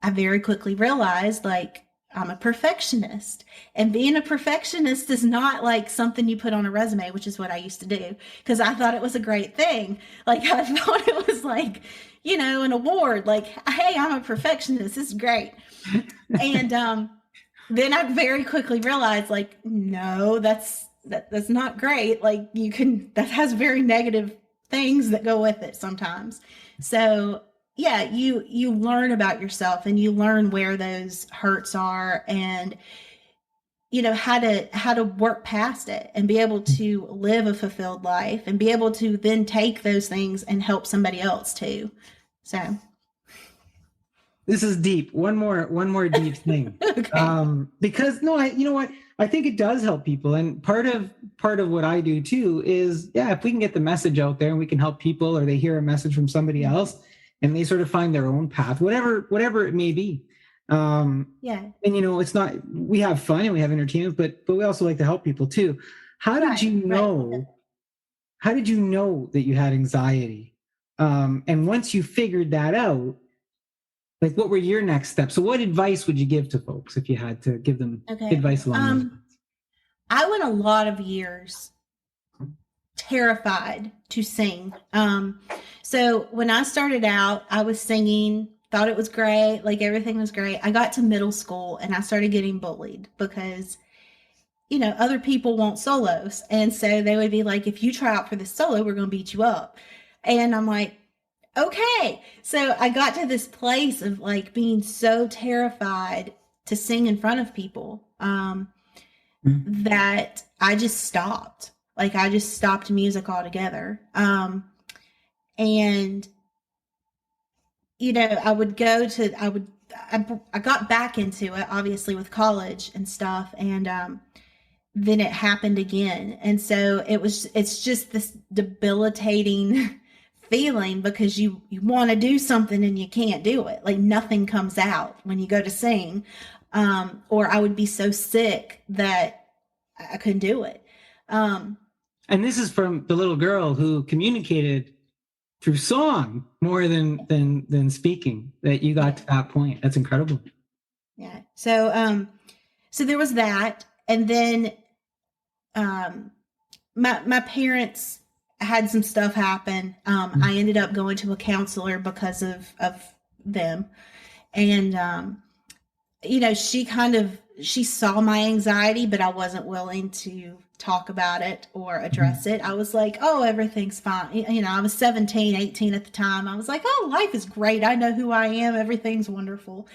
I very quickly realized, like, I'm a perfectionist, and being a perfectionist is not like something you put on a resume, which is what I used to do, because I thought it was a great thing. Like, I thought it was like, an award, like, hey, I'm a perfectionist. This is great. And then I very quickly realized, like, no, that's not great. Like, that has very negative things that go with it sometimes. So yeah, you learn about yourself, and you learn where those hurts are, and how to work past it and be able to live a fulfilled life and be able to then take those things and help somebody else too. So this is deep. One more deep thing. okay. Because you know what? I think it does help people. And part of what I do too is, if we can get the message out there and we can help people, or they hear a message from somebody else and they sort of find their own path, whatever it may be. And it's not, we have fun and we have entertainment, but we also like to help people too. How did you know that you had anxiety? And once you figured that out, like, what were your next steps? So what advice would you give to folks if you had to give them advice along those lines? I went a lot of years terrified to sing. So when I started out, I was singing, thought it was great, like everything was great. I got to middle school and I started getting bullied because, other people want solos. And so they would be like, if you try out for this solo, we're going to beat you up. And I'm like, okay. So I got to this place of like being so terrified to sing in front of people that I just stopped. Like, I just stopped music altogether. And, I would I got back into it, obviously, with college and stuff. And then it happened again. And so it's just this debilitating feeling because you want to do something and you can't do it. Like nothing comes out when you go to sing. Or I would be so sick that I couldn't do it. And this is from the little girl who communicated through song more than speaking, that you got to that point. That's incredible. Yeah. So there was that. And then, my parents had some stuff happen. I ended up going to a counselor because of them. And, she saw my anxiety, but I wasn't willing to talk about it or address it. I was like, oh, everything's fine. I was 17, 18 at the time. I was like, oh, life is great. I know who I am. Everything's wonderful.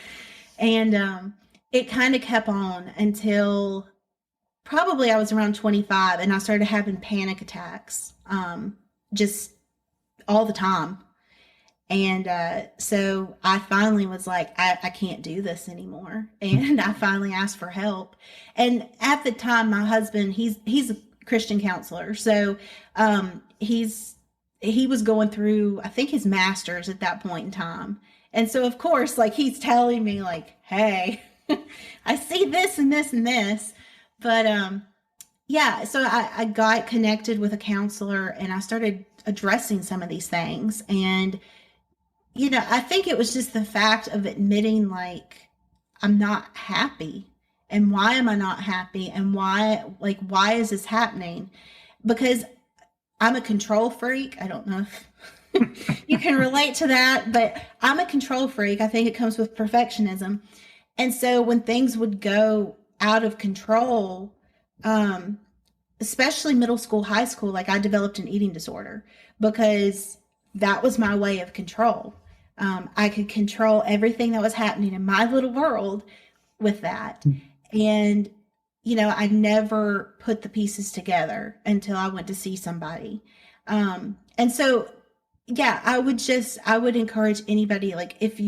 And it kind of kept on until probably I was around 25 and I started having panic attacks just all the time. And so I finally was like, I can't do this anymore. And I finally asked for help. And at the time, my husband, he's a Christian counselor. So he was going through, I think, his master's at that point in time. And so, of course, like he's telling me like, hey, I see this and this and this. But yeah, so I got connected with a counselor and I started addressing some of these things. And I think it was just the fact of admitting, like, I'm not happy. And why am I not happy? And why is this happening? Because I'm a control freak. I don't know if you can relate to that, but I'm a control freak. I think it comes with perfectionism. And so when things would go out of control, especially middle school, high school, like I developed an eating disorder because that was my way of control. I could control everything that was happening in my little world with that. And, I never put the pieces together until I went to see somebody. And so, yeah, I would encourage anybody, like if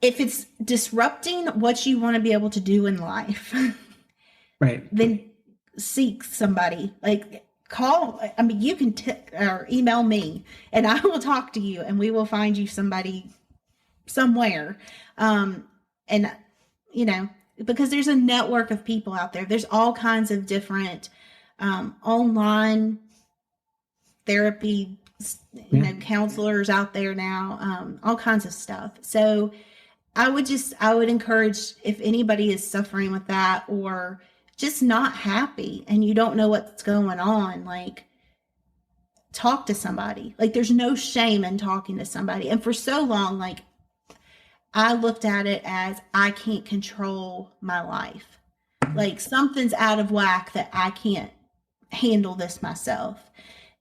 it's disrupting what you want to be able to do in life, right, then seek somebody. Like you can or email me and I will talk to you and we will find you somebody somewhere. And because there's a network of people out there. There's all kinds of different online therapy, counselors out there now, all kinds of stuff. So I would encourage, if anybody is suffering with that or just not happy and you don't know what's going on, like talk to somebody. Like there's no shame in talking to somebody. And for so long, like I looked at it as I can't control my life. Like something's out of whack that I can't handle this myself.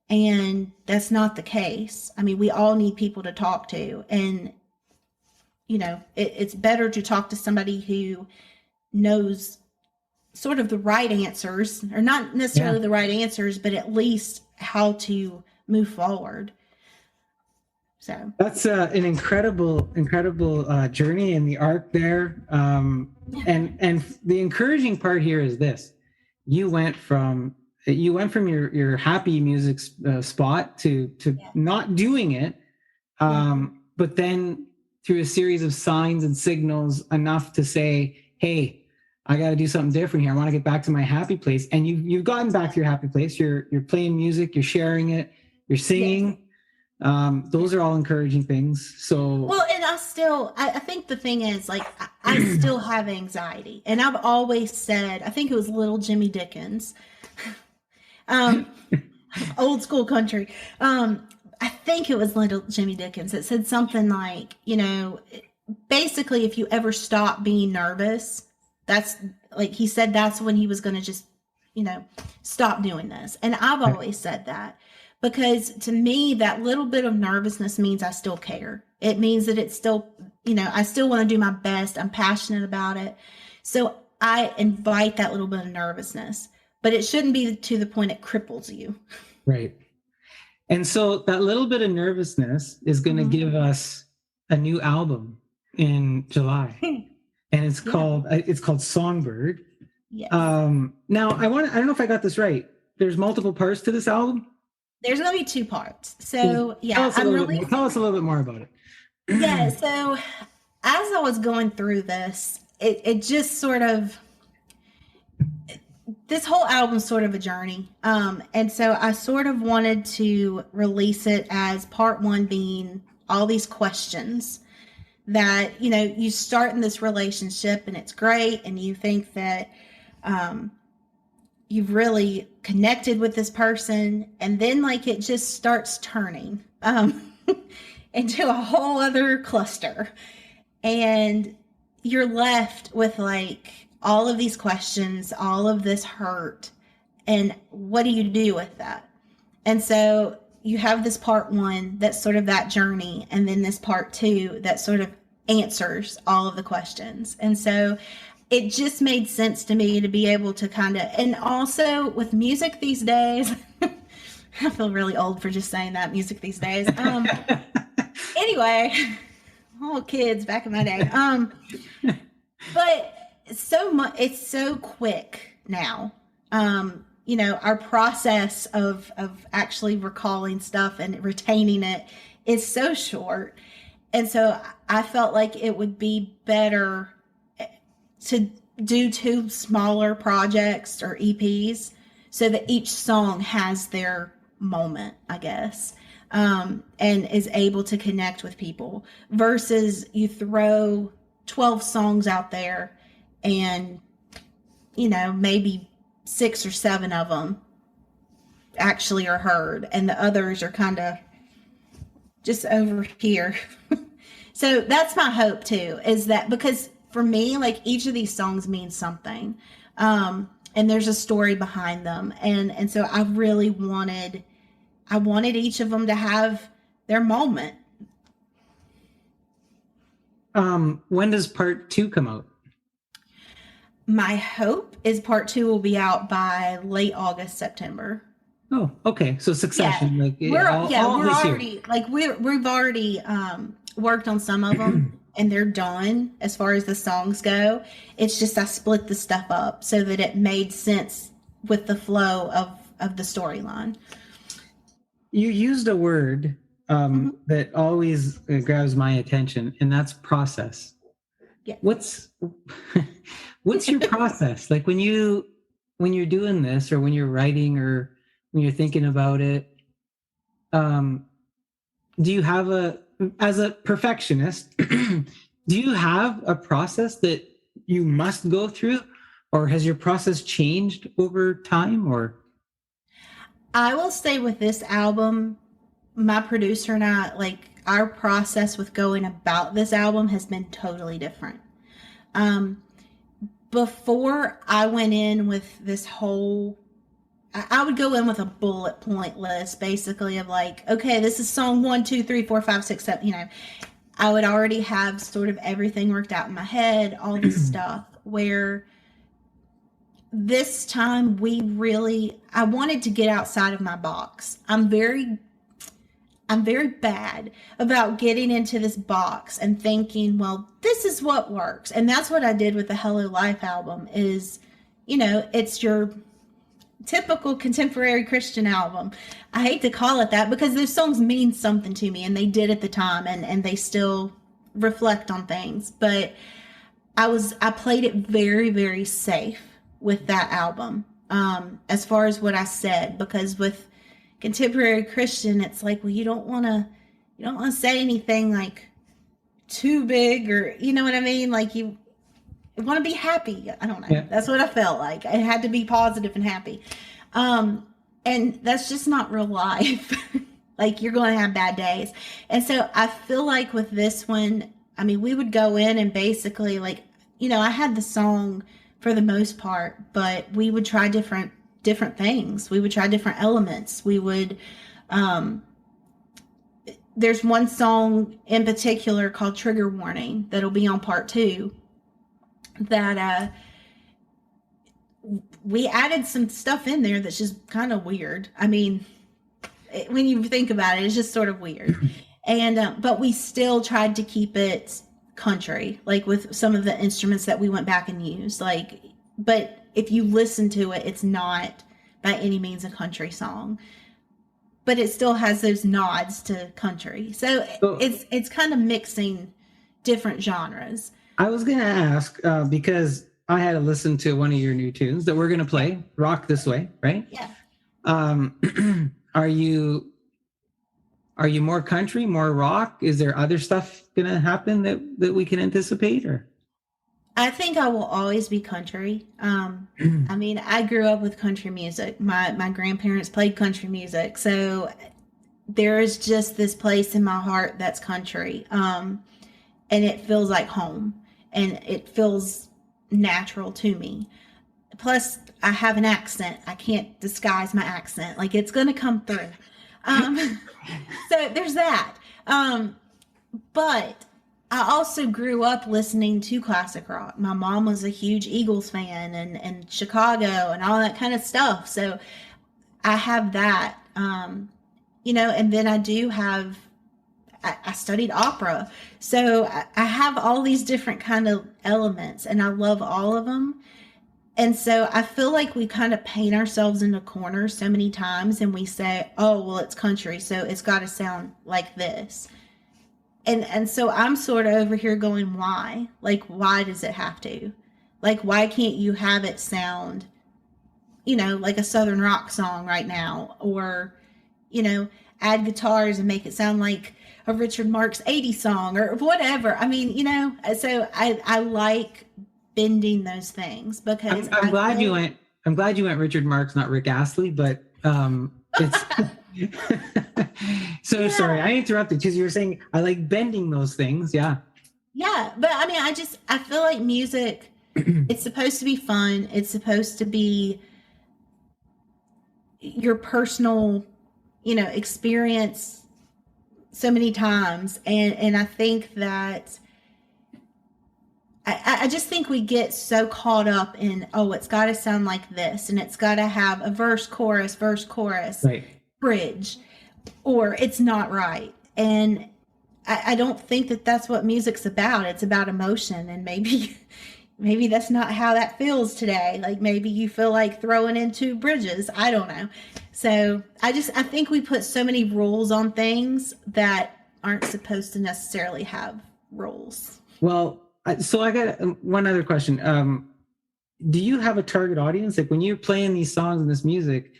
And that's not the case. I mean, we all need people to talk to. And, it's better to talk to somebody who knows sort of the right answers, or not necessarily the right answers, but at least how to move forward. So that's an incredible journey in the arc there. And the encouraging part here is this: you went from your happy music spot to not doing it, but then through a series of signs and signals enough to say, hey, I got to do something different here. I want to get back to my happy place. And you've gotten back to your happy place. You're playing music, you're sharing it, you're singing. Yes. Those are all encouraging things. So, well, and I think the thing is, like, I still have anxiety, and I've always said, I think it was little Jimmy Dickens, old school country. I think it was little Jimmy Dickens that said something like, basically, if you ever stop being nervous, that's like, he said that's when he was going to just, stop doing this. And I've always said that because to me, that little bit of nervousness means I still care. It means that it's still, I still want to do my best. I'm passionate about it. So I invite that little bit of nervousness, but it shouldn't be to the point it cripples you. Right. And so that little bit of nervousness is going to give us a new album in July. And it's called Songbird. Yes. Now I don't know if I got this right. There's multiple parts to this album. There's going to be 2 parts. So Tell yeah, us a little bit more about it. yeah. So as I was going through this, it just sort of, this whole album's sort of a journey. And so I sort of wanted to release it as part 1 being all these questions that, you start in this relationship and it's great. And you think that, you've really connected with this person. And then like, it just starts turning, into a whole other cluster. And you're left with like all of these questions, all of this hurt. And what do you do with that? And so you have this part 1 that's sort of that journey. And then this part 2 that sort of answers all of the questions. And so it just made sense to me to be able to kind of, and also with music these days, I feel really old for just saying that, music these days. Anyway, all kids back in my day. But so much, it's so quick now. Our process of actually recalling stuff and retaining it is so short. And so I felt like it would be better to do 2 smaller projects or EPs so that each song has their moment, I guess, and is able to connect with people versus you throw 12 songs out there and, maybe 6 or 7 of them actually are heard and the others are kind of just over here. So that's my hope too, is that because for me, like each of these songs means something. And there's a story behind them. And so I really wanted each of them to have their moment. When does part 2 come out? My hope is part 2 will be out by late August, September. Oh, okay. So succession, Yeah. like we've already worked on some of them and they're done as far as the songs go. It's just I split the stuff up so that it made sense with the flow of the storyline. You used a word that always grabs my attention, and that's process. Yeah. What's your process? Like when you're doing this, or when you're writing, or when you're thinking about it, do you have as a perfectionist, do you have a process that you must go through, or has your process changed over time? Or I will say with this album, my producer and I, like our process with going about this album has been totally different. Before I went in with this whole, I would go in with a bullet point list, basically of like, okay, this is song 1, 2, 3, 4, 5, 6, 7, I would already have sort of everything worked out in my head, all this stuff, where this time I wanted to get outside of my box. I'm very bad about getting into this box and thinking, well, this is what works. And that's what I did with the Hello Life album is, it's your typical contemporary Christian album. I hate to call it that because those songs mean something to me and they did at the time and they still reflect on things. But I played it very, very safe with that album, as far as what I said, because with contemporary Christian, it's like, well, you don't want to say anything like too big, or you know what I mean? Like you want to be happy. I don't know. Yeah. That's what I felt like. I had to be positive and happy. And that's just not real life. Like you're going to have bad days. And so I feel like with this one, I mean, we would go in and basically like, I had the song for the most part, but we would try different things. We would try different elements. We would, there's one song in particular called Trigger Warning that'll be on part 2 that, we added some stuff in there that's just kind of weird. I mean, when you think about it, it's just sort of weird. And, but we still tried to keep it country, like with some of the instruments that we went back and used, like, but if you listen to it, it's not by any means a country song, but it still has those nods to country. So it's kind of mixing different genres. I was going to ask, because I had to listen to one of your new tunes that we're going to play, Rock This Way, right? Yeah. Are you more country, more rock? Is there other stuff going to happen that we can anticipate, or? I think I will always be country. I mean, I grew up with country music. My grandparents played country music. So there is just this place in my heart that's country. And it feels like home, and it feels natural to me. Plus, I have an accent. I can't disguise my accent. Like, it's going to come through. So there's that. But I also grew up listening to classic rock. My mom was a huge Eagles fan, and Chicago and all that kind of stuff. So I have that, you know, and then I studied opera. So I have all these different kind of elements, and I love all of them. And so I feel like we kind of paint ourselves into corners so many times, and we say, oh, well, it's country, so it's got to sound like this. And so I'm sort of over here going, why? Like, why does it have to? Like, why can't you have it sound, you know, like a Southern rock song right now? Or, you know, add guitars and make it sound like a Richard Marx 80s song or whatever. I mean, you know, so I like bending those things, because I'm glad you went Richard Marx, not Rick Astley, but it's so sorry, I interrupted because you were saying I like bending those things. Yeah, but I mean, I feel like music, it's supposed to be fun, it's supposed to be your personal, you know, experience so many times, and I think that I just think we get so caught up in, oh, it's got to sound like this, and it's got to have a verse, chorus, right, bridge, or it's not right. And I don't think that that's what music's about. It's about emotion, and maybe that's not how that feels today. Like, maybe you feel like throwing in two bridges. I don't know. So I think we put so many rules on things that aren't supposed to necessarily have rules. Well, so I got one other question. Do you have a target audience? Like, when you're playing these songs and this music,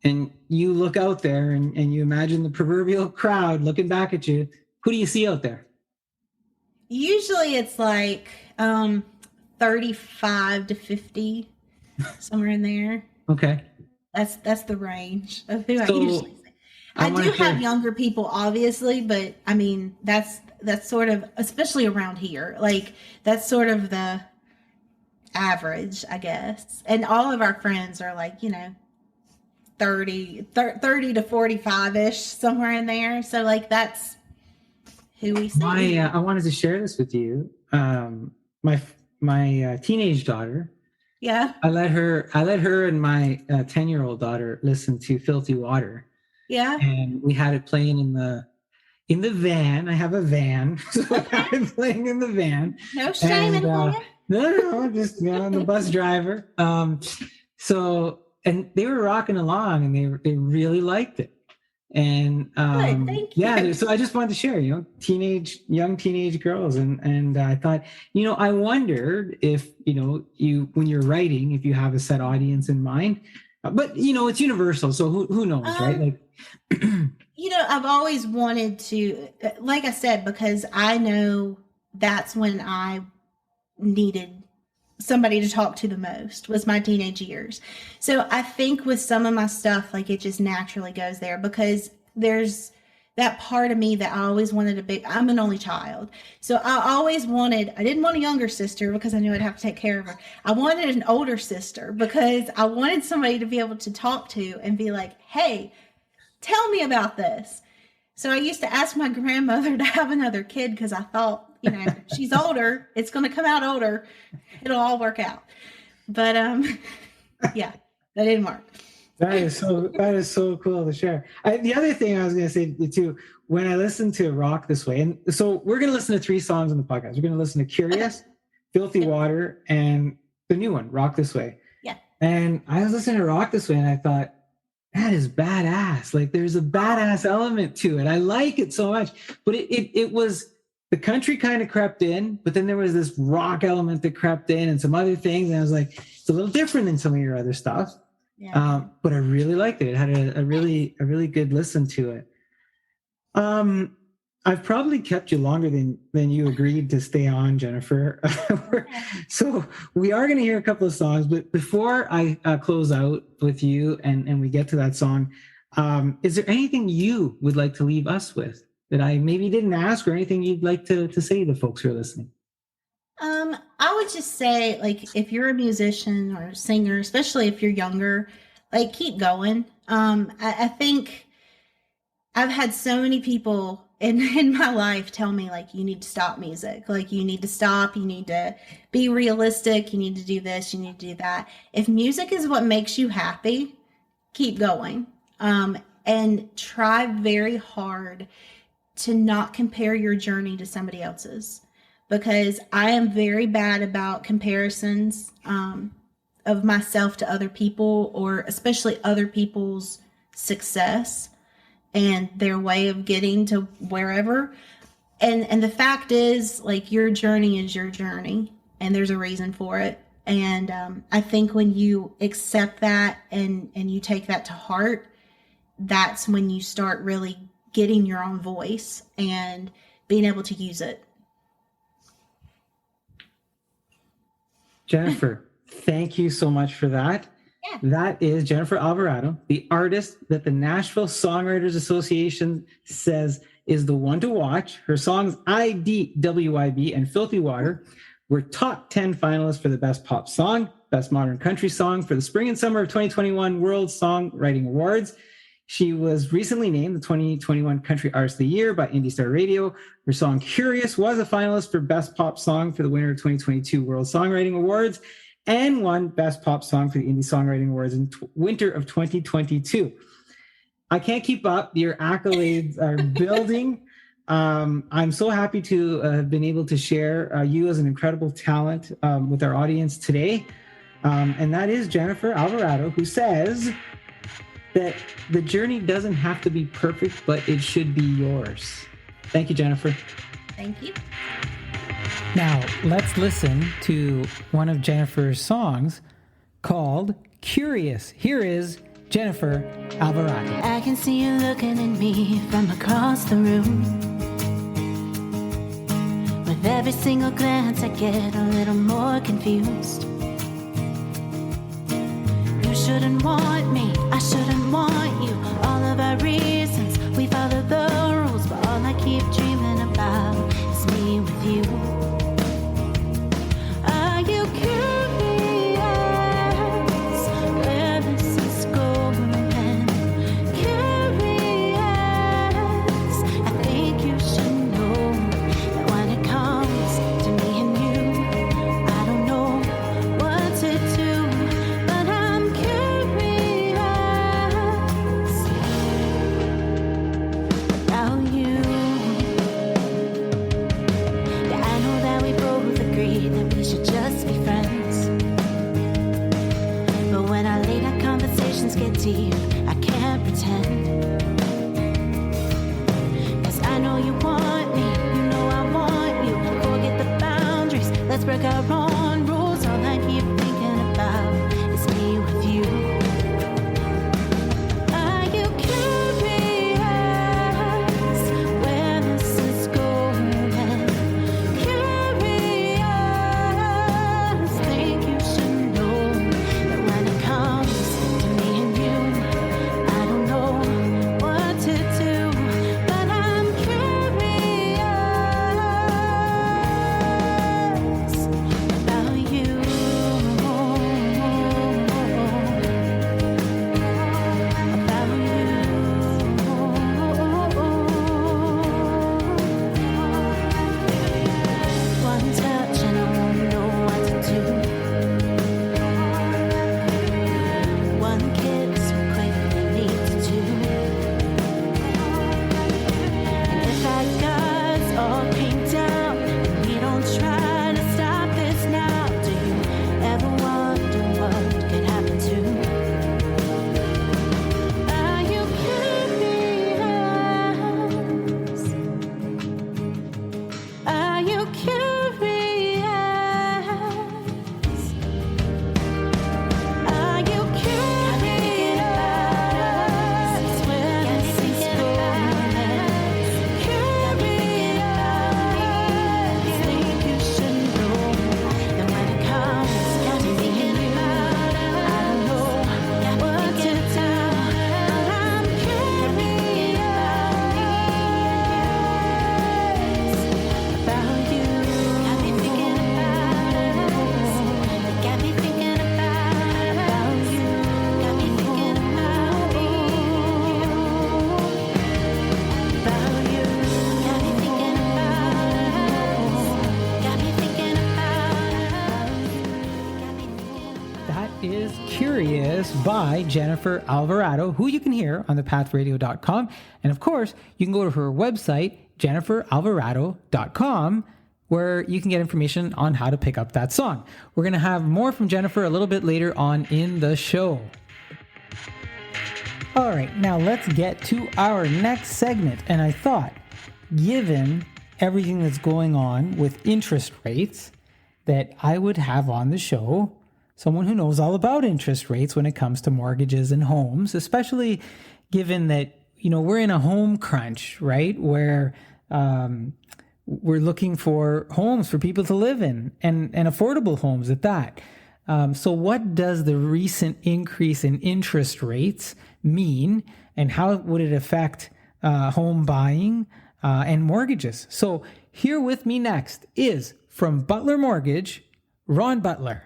and you look out there and you imagine the proverbial crowd looking back at you, who do you see out there? Usually it's like 35 to 50, somewhere in there. Okay. That's the range of who I usually see. I do have younger people, obviously, but I mean, that's sort of, especially around here, like, that's sort of the average, I guess. And all of our friends are like, you know, 30 to 45-ish, somewhere in there. So, like, that's who we see. I wanted to share this with you. My teenage daughter. Yeah. I let her and my 10-year-old daughter listen to Filthy Water. Yeah. And we had it playing in the van. I have a van, so I had it playing in the van. No shame in playing. No, just, you know, the bus driver. So, and they were rocking along, and they really liked it. And Good, thank you. yeah, so I just wanted to share, you know, young teenage girls, and I thought, you know, I wondered if, you know, when you're writing, if you have a set audience in mind, but you know, it's universal, so who knows, right? Like, you know, I've always wanted to, like I said, because I know that's when I needed somebody to talk to the most, was my teenage years. So I think with some of my stuff, like, it just naturally goes there, because there's that part of me that I always wanted I'm an only child. So I didn't want a younger sister because I knew I'd have to take care of her. I wanted an older sister because I wanted somebody to be able to talk to and be like, hey, tell me about this. So I used to ask my grandmother to have another kid, because I thought, you know, she's older, it's going to come out older, it'll all work out. But yeah, that didn't work. That is so cool to share. The other thing I was going to say too, when I listen to Rock This Way, and so we're going to listen to 3 songs on the podcast. We're going to listen to Curious, Filthy Water, and the new one, Rock This Way. And I was listening to Rock This Way and I thought, that is badass. Like there's a badass element to it. I like it so much. But it was, the country kind of crept in, but then there was this rock element that crept in and some other things. And I was like, it's a little different than some of your other stuff. Yeah. But I really liked it. It had a really good listen to it. I've probably kept you longer than you agreed to stay on, Jennifer. So we are going to hear a couple of songs, but before I close out with you and we get to that song, is there anything you would like to leave us with that I maybe didn't ask, or anything you'd like to say to the folks who are listening? I would just say, like, if you're a musician or a singer, especially if you're younger, like, keep going. I think I've had so many people in my life tell me, like, you need to stop music. Like, you need to stop. You need to be realistic. You need to do this. You need to do that. If music is what makes you happy, keep going. And try very hard to not compare your journey to somebody else's. Because I am very bad about comparisons of myself to other people, or especially other people's success and their way of getting to wherever. And the fact is, like, your journey is your journey, and there's a reason for it. And I think when you accept that and you take that to heart, that's when you start really getting your own voice and being able to use it. Jennifer, thank you so much for that. Yeah. That is Jennifer Alvarado, the artist that the Nashville Songwriters Association says is the one to watch. Her songs IDWIB and Filthy Water were top 10 finalists for the Best Pop Song, Best Modern Country Song for the Spring and Summer of 2021 World Songwriting Awards. She was recently named the 2021 Country Artist of the Year by Indie Star Radio. Her song Curious was a finalist for Best Pop Song for the winner of 2022 World Songwriting Awards and won Best Pop Song for the Indie Songwriting Awards in winter of 2022. I can't keep up. Your accolades are building. I'm so happy to have been able to share you as an incredible talent with our audience today. And that is Jennifer Alvarado, who says that the journey doesn't have to be perfect, but it should be yours. Thank you, Jennifer. Thank you. Now, let's listen to one of Jennifer's songs called Curious. Here is Jennifer Alvarado. I can see you looking at me from across the room. With every single glance I get a little more confused. You shouldn't want me, I shouldn't want you. All of our reasons, we follow the rules, but all I keep dreaming about is me with you. Are you curious where this is going? Curious, I think you should know that when it comes to me and you, I don't know what to do, but I'm curious about you. Yeah, I know that we both agree that we should just be friends. But when our late night conversations get deep, I can't pretend. 'Cause I know you want me, you know I want you. Forget the boundaries, let's break our own rules. All I keep thinking about is me with you. Are you curious where this is going? Curious, think you should know that when it comes to me and you, I don't know what to do, but I'm curious by Jennifer Alvarado, who you can hear on thepathradio.com. And of course, you can go to her website, jenniferalvarado.com, where you can get information on how to pick up that song. We're going to have more from Jennifer a little bit later on in the show. All right, now let's get to our next segment. And I thought, given everything that's going on with interest rates, that I would have on the show someone who knows all about interest rates when it comes to mortgages and homes, especially given that, we're in a home crunch, right? Where we're looking for homes for people to live in and affordable homes at that. So what does the recent increase in interest rates mean, and how would it affect home buying and mortgages? So here with me next is from Butler Mortgage, Ron Butler.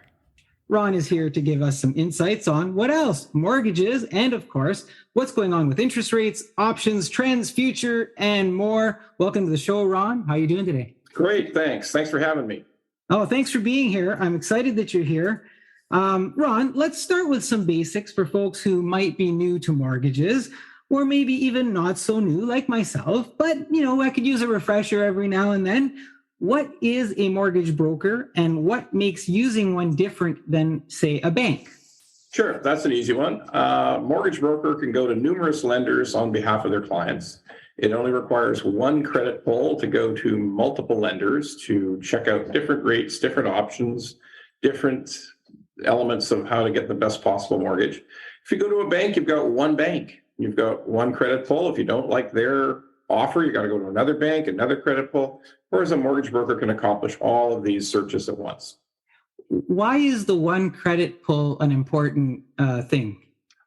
Ron is here to give us some insights on what else, mortgages, and of course, what's going on with interest rates, options, trends, future, and more. Welcome to the show, Ron. How are you doing today? Great, thanks. Thanks for having me. Oh, thanks for being here. I'm excited that you're here. Ron, let's start with some basics for folks who might be new to mortgages, or maybe even not so new like myself, but I could use a refresher every now and then. What is a mortgage broker, and what makes using one different than, say, a bank? Sure, that's an easy one. Mortgage broker can go to numerous lenders on behalf of their clients. It only requires one credit pull to go to multiple lenders to check out different rates, different options, different elements of how to get the best possible mortgage. If you go to a bank, you've got one bank. You've got one credit pull. If you don't like their offer, you got to go to another bank, another credit pull, whereas a mortgage broker can accomplish all of these searches at once. Why is the one credit pull an important thing?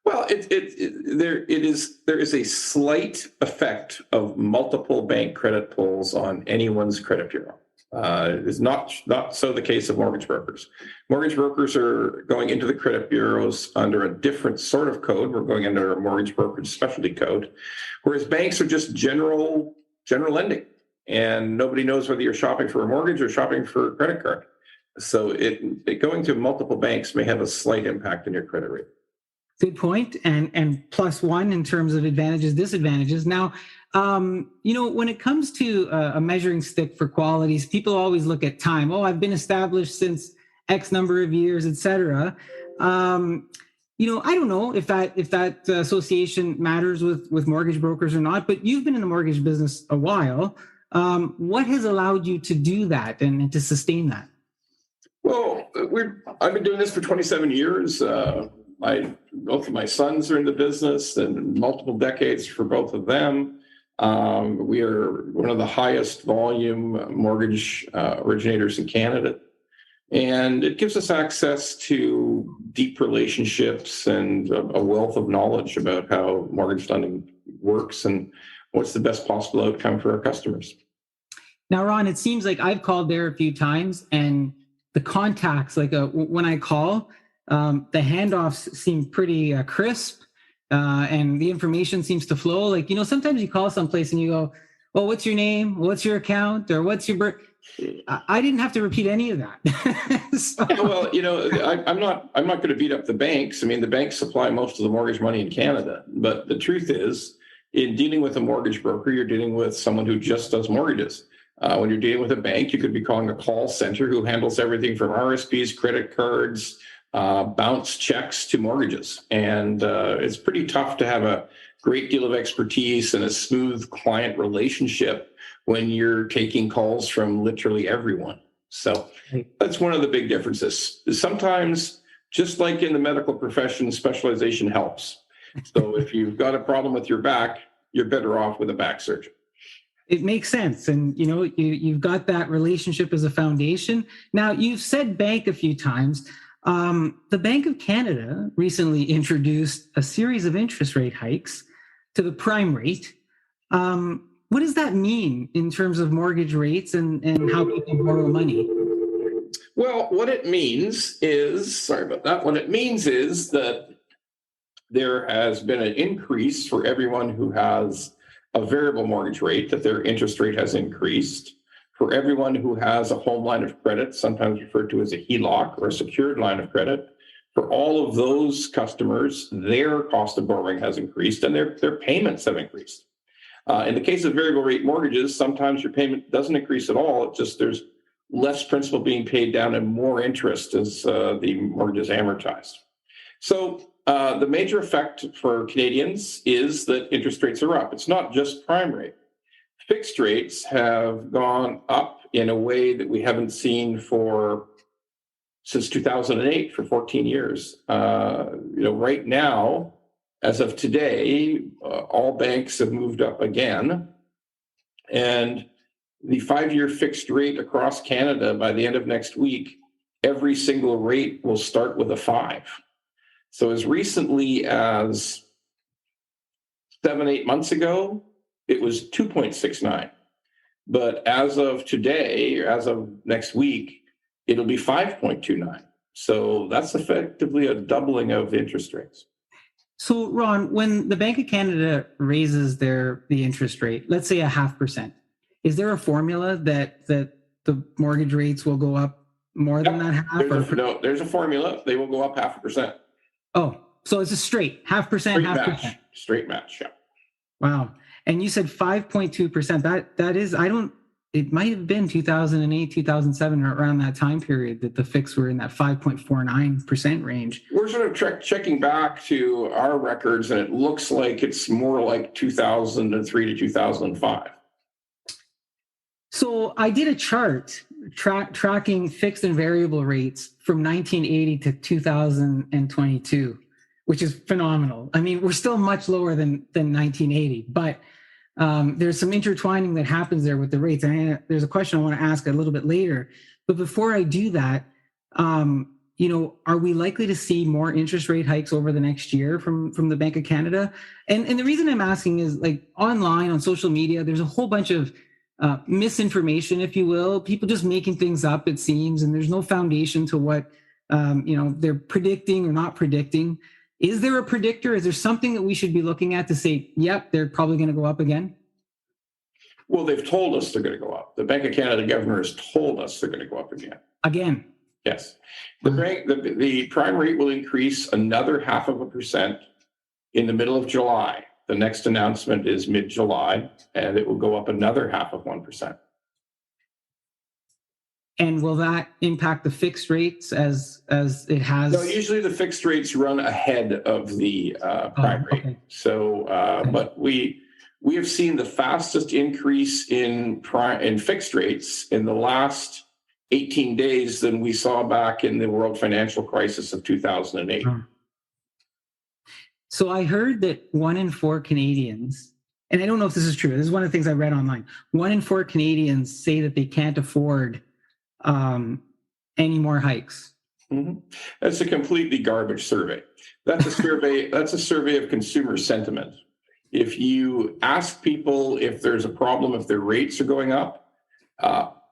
Well, there is a slight effect of multiple bank credit pulls on anyone's credit bureau. It's not so the case of mortgage brokers. Mortgage brokers are going into the credit bureaus under a different sort of code. We're going under a mortgage brokerage specialty code, whereas banks are just general lending, and nobody knows whether you're shopping for a mortgage or shopping for a credit card. So it going to multiple banks may have a slight impact on your credit rate. Good point, and plus one in terms of advantages, disadvantages. Now, when it comes to a measuring stick for qualities, people always look at time. Oh, I've been established since X number of years, etc. I don't know if that association matters with mortgage brokers or not, but you've been in the mortgage business a while. What has allowed you to do that and to sustain that? Well, I've been doing this for 27 years. Both of my sons are in the business, and multiple decades for both of them. We are one of the highest volume mortgage originators in Canada. And it gives us access to deep relationships and a wealth of knowledge about how mortgage lending works and what's the best possible outcome for our customers. Now, Ron, it seems like I've called there a few times, and the contacts, when I call, the handoffs seem pretty crisp, and the information seems to flow. Sometimes you call someplace and you go, well, what's your name? What's your account? Or what's your birth? I didn't have to repeat any of that. Well, I'm not going to beat up the banks. I mean, the banks supply most of the mortgage money in Canada. But the truth is, in dealing with a mortgage broker, you're dealing with someone who just does mortgages. When you're dealing with a bank, you could be calling a call center who handles everything from RSPs, credit cards, bounce checks to mortgages. And it's pretty tough to have a great deal of expertise and a smooth client relationship when you're taking calls from literally everyone. So that's one of the big differences. Sometimes, just like in the medical profession, specialization helps. So if you've got a problem with your back, you're better off with a back surgeon. It makes sense. And, you've got that relationship as a foundation. Now, you've said bank a few times. The Bank of Canada recently introduced a series of interest rate hikes to the prime rate. What does that mean in terms of mortgage rates and how people borrow money? Well, what it means is that there has been an increase for everyone who has a variable mortgage rate, that their interest rate has increased. For everyone who has a home line of credit, sometimes referred to as a HELOC or a secured line of credit, For all of those customers, their cost of borrowing has increased and their payments have increased. In the case of variable rate mortgages, sometimes your payment doesn't increase at all. It's just there's less principal being paid down and more interest as the mortgage is amortized. So the major effect for Canadians is that interest rates are up. It's not just prime rate. Fixed rates have gone up in a way that we haven't seen since 2008, for 14 years. Right now, as of today, all banks have moved up again. And the 5-year fixed rate across Canada by the end of next week, every single rate will start with a 5. So as recently as 7-8 months ago, it was 2.69. But as of today, or as of next week, it'll be 5.29. So that's effectively a doubling of interest rates. So, Ron, when the Bank of Canada raises the interest rate, let's say 0.5%, is there a formula that the mortgage rates will go up more than that half? No, there's a formula. They will go up 0.5%. Oh, so it's a straight 0.5%, 0.5%. Straight match, yeah. Wow. And you said 5.2%. That is, it might have been 2008, 2007, or around that time period that the fix were in that 5.49% range. We're sort of checking back to our records, and it looks like it's more like 2003 to 2005. So I did a chart tracking fixed and variable rates from 1980 to 2022, which is phenomenal. I mean, we're still much lower than 1980, but there's some intertwining that happens there with the rates. And there's a question I want to ask a little bit later. But before I do that, are we likely to see more interest rate hikes over the next year from the Bank of Canada? And the reason I'm asking is, like, online on social media, there's a whole bunch of misinformation, if you will, people just making things up, it seems, and there's no foundation to what they're predicting or not predicting. Is there a predictor? Is there something that we should be looking at to say, yep, they're probably going to go up again? Well, they've told us they're going to go up. The Bank of Canada governor has told us they're going to go up again. Again? Yes. The prime rate will increase another 0.5% in the middle of July. The next announcement is mid-July, and it will go up another 0.5%. And will that impact the fixed rates as it has? No, usually the fixed rates run ahead of the prime rate. Okay. So, Okay. But we have seen the fastest increase in fixed rates in the last 18 days than we saw back in the world financial crisis of 2008. So I heard that 1 in 4 Canadians, and I don't know if this is true, this is one of the things I read online, 1 in 4 Canadians say that they can't afford any more hikes. Mm-hmm. That's a completely garbage survey. That's a survey. That's a survey of consumer sentiment. If you ask people if there's a problem if their rates are going up,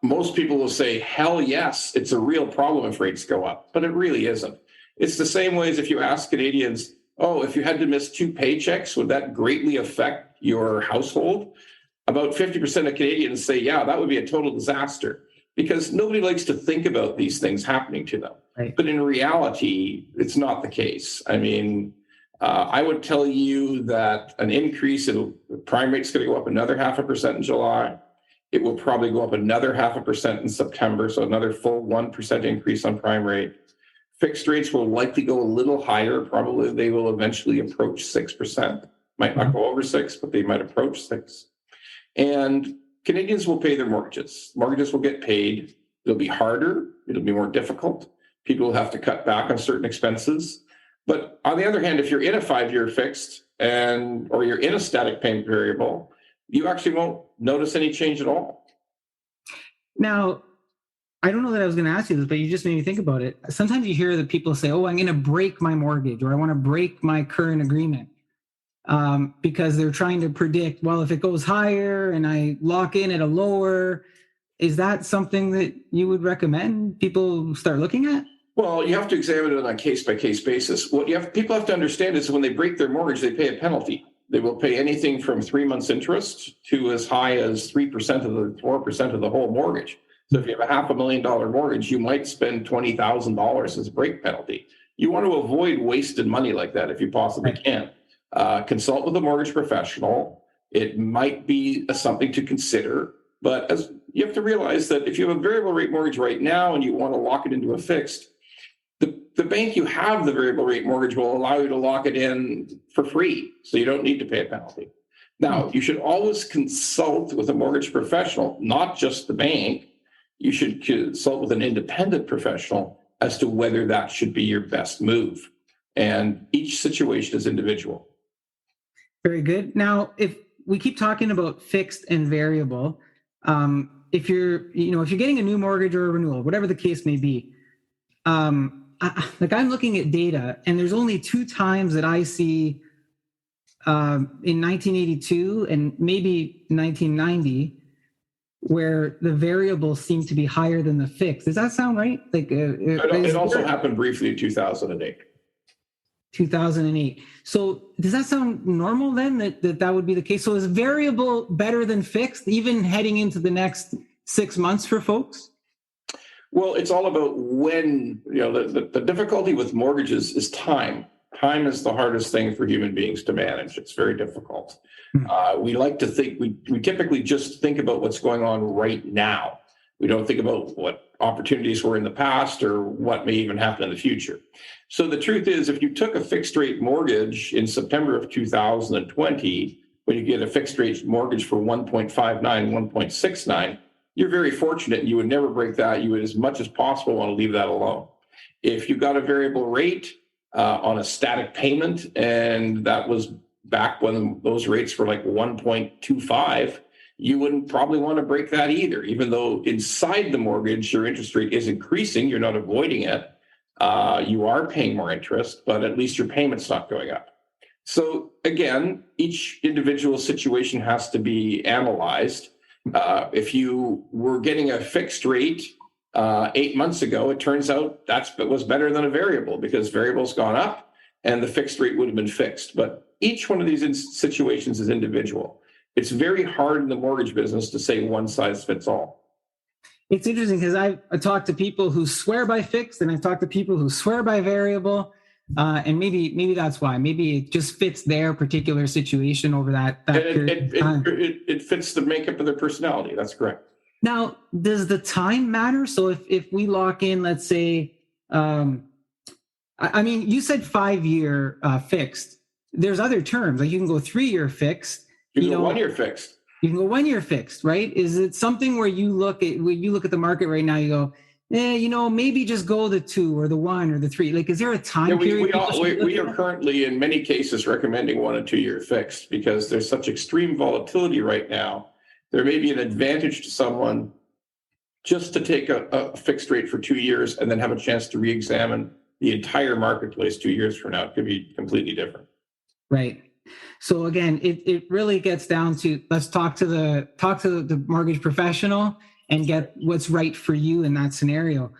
most people will say, hell yes, it's a real problem if rates go up, but it really isn't. It's the same way as if you ask Canadians, oh, if you had to miss 2 paychecks, would that greatly affect your household? About 50% of Canadians say, yeah, that would be a total disaster, because nobody likes to think about these things happening to them. Right. But in reality, it's not the case. I mean, I would tell you that an increase in prime rate is going to go up another 0.5% in July. It will probably go up another 0.5% in September, so another full 1% increase on prime rate. Fixed rates will likely go a little higher. Probably they will eventually approach 6%. Might not go over 6, but they might approach 6. And Canadians will pay their mortgages. Mortgages will get paid. It'll be harder. It'll be more difficult. People will have to cut back on certain expenses. But on the other hand, if you're in a 5-year fixed or you're in a static payment variable, you actually won't notice any change at all. Now, I don't know that I was going to ask you this, but you just made me think about it. Sometimes you hear that people say, oh, I'm going to break my mortgage, or I want to break my current agreement, because they're trying to predict, well, if it goes higher and I lock in at a lower, is that something that you would recommend people start looking at? Well, you have to examine it on a case-by-case basis. What people have to understand is when they break their mortgage, they pay a penalty. They will pay anything from 3 months interest to as high as 3% of the 4% of the whole mortgage. So if you have a $500,000 mortgage, you might spend $20,000 as a break penalty. You want to avoid wasted money like that if you possibly can. Consult with a mortgage professional. It might be something to consider, but as you have to realize that if you have a variable rate mortgage right now and you want to lock it into a fixed, the bank you have the variable rate mortgage will allow you to lock it in for free, so you don't need to pay a penalty. Now, you should always consult with a mortgage professional, not just the bank. You should consult with an independent professional as to whether that should be your best move. And each situation is individual. Very good. Now, if we keep talking about fixed and variable, if you're getting a new mortgage or a renewal, whatever the case may be, I'm looking at data, and there's only 2 times that I see in 1982 and maybe 1990 where the variables seem to be higher than the fixed. Does that sound right? It also happened briefly in 2008. 2008. So does that sound normal then, that would be the case? So is variable better than fixed, even heading into the next 6 months for folks? Well, it's all about when, the difficulty with mortgages is time. Time is the hardest thing for human beings to manage. It's very difficult. We like to think, we typically just think about what's going on right now. We don't think about what opportunities were in the past or what may even happen in the future. So the truth is, if you took a fixed rate mortgage in September of 2020, when you get a fixed rate mortgage for 1.59, 1.69, you're very fortunate. You would never break that. You would, as much as possible, want to leave that alone. If you got a variable rate on a static payment, and that was back when those rates were like 1.25, you wouldn't probably want to break that either, even though inside the mortgage, your interest rate is increasing. You're not avoiding it. You are paying more interest, but at least your payment's not going up. So again, each individual situation has to be analyzed. If you were getting a fixed rate 8 months ago, it turns out it was better than a variable, because variable's gone up and the fixed rate would have been fixed. But each one of these situations is individual. It's very hard in the mortgage business to say one size fits all. It's interesting because I talk to people who swear by fixed, and I talk to people who swear by variable. And maybe that's why. Maybe it just fits their particular situation over that period of time. It fits the makeup of their personality. That's correct. Now, does the time matter? So if we lock in, let's say, you said 5-year fixed. There's other terms. Like you can go 3-year fixed. You can go 1-year fixed. You can go 1-year fixed, right? Is it something where you look at the market right now, you go, maybe just go the 2 or the 1 or the 3. Like, is there a time period? We are currently, in many cases, recommending 1 and 2-year fixed, because there's such extreme volatility right now. There may be an advantage to someone just to take a fixed rate for 2 years and then have a chance to re-examine the entire marketplace 2 years from now. It could be completely different. Right. So again, it really gets down to, let's talk to the mortgage professional and get what's right for you in that scenario.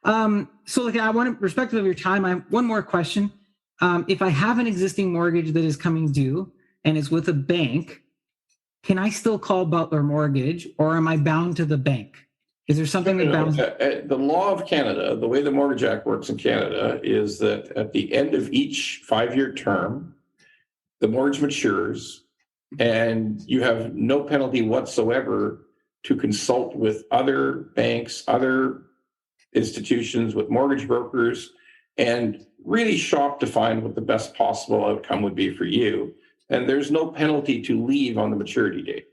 So look, I want to, respectful of your time, I have one more question. If I have an existing mortgage that is coming due and is with a bank, can I still call Butler Mortgage, or am I bound to the bank? Is there something that bounds? The law of Canada, the way the Mortgage Act works in Canada, is that at the end of each 5-year term, the mortgage matures and you have no penalty whatsoever to consult with other banks, other institutions, with mortgage brokers, and really shop to find what the best possible outcome would be for you. And there's no penalty to leave on the maturity date.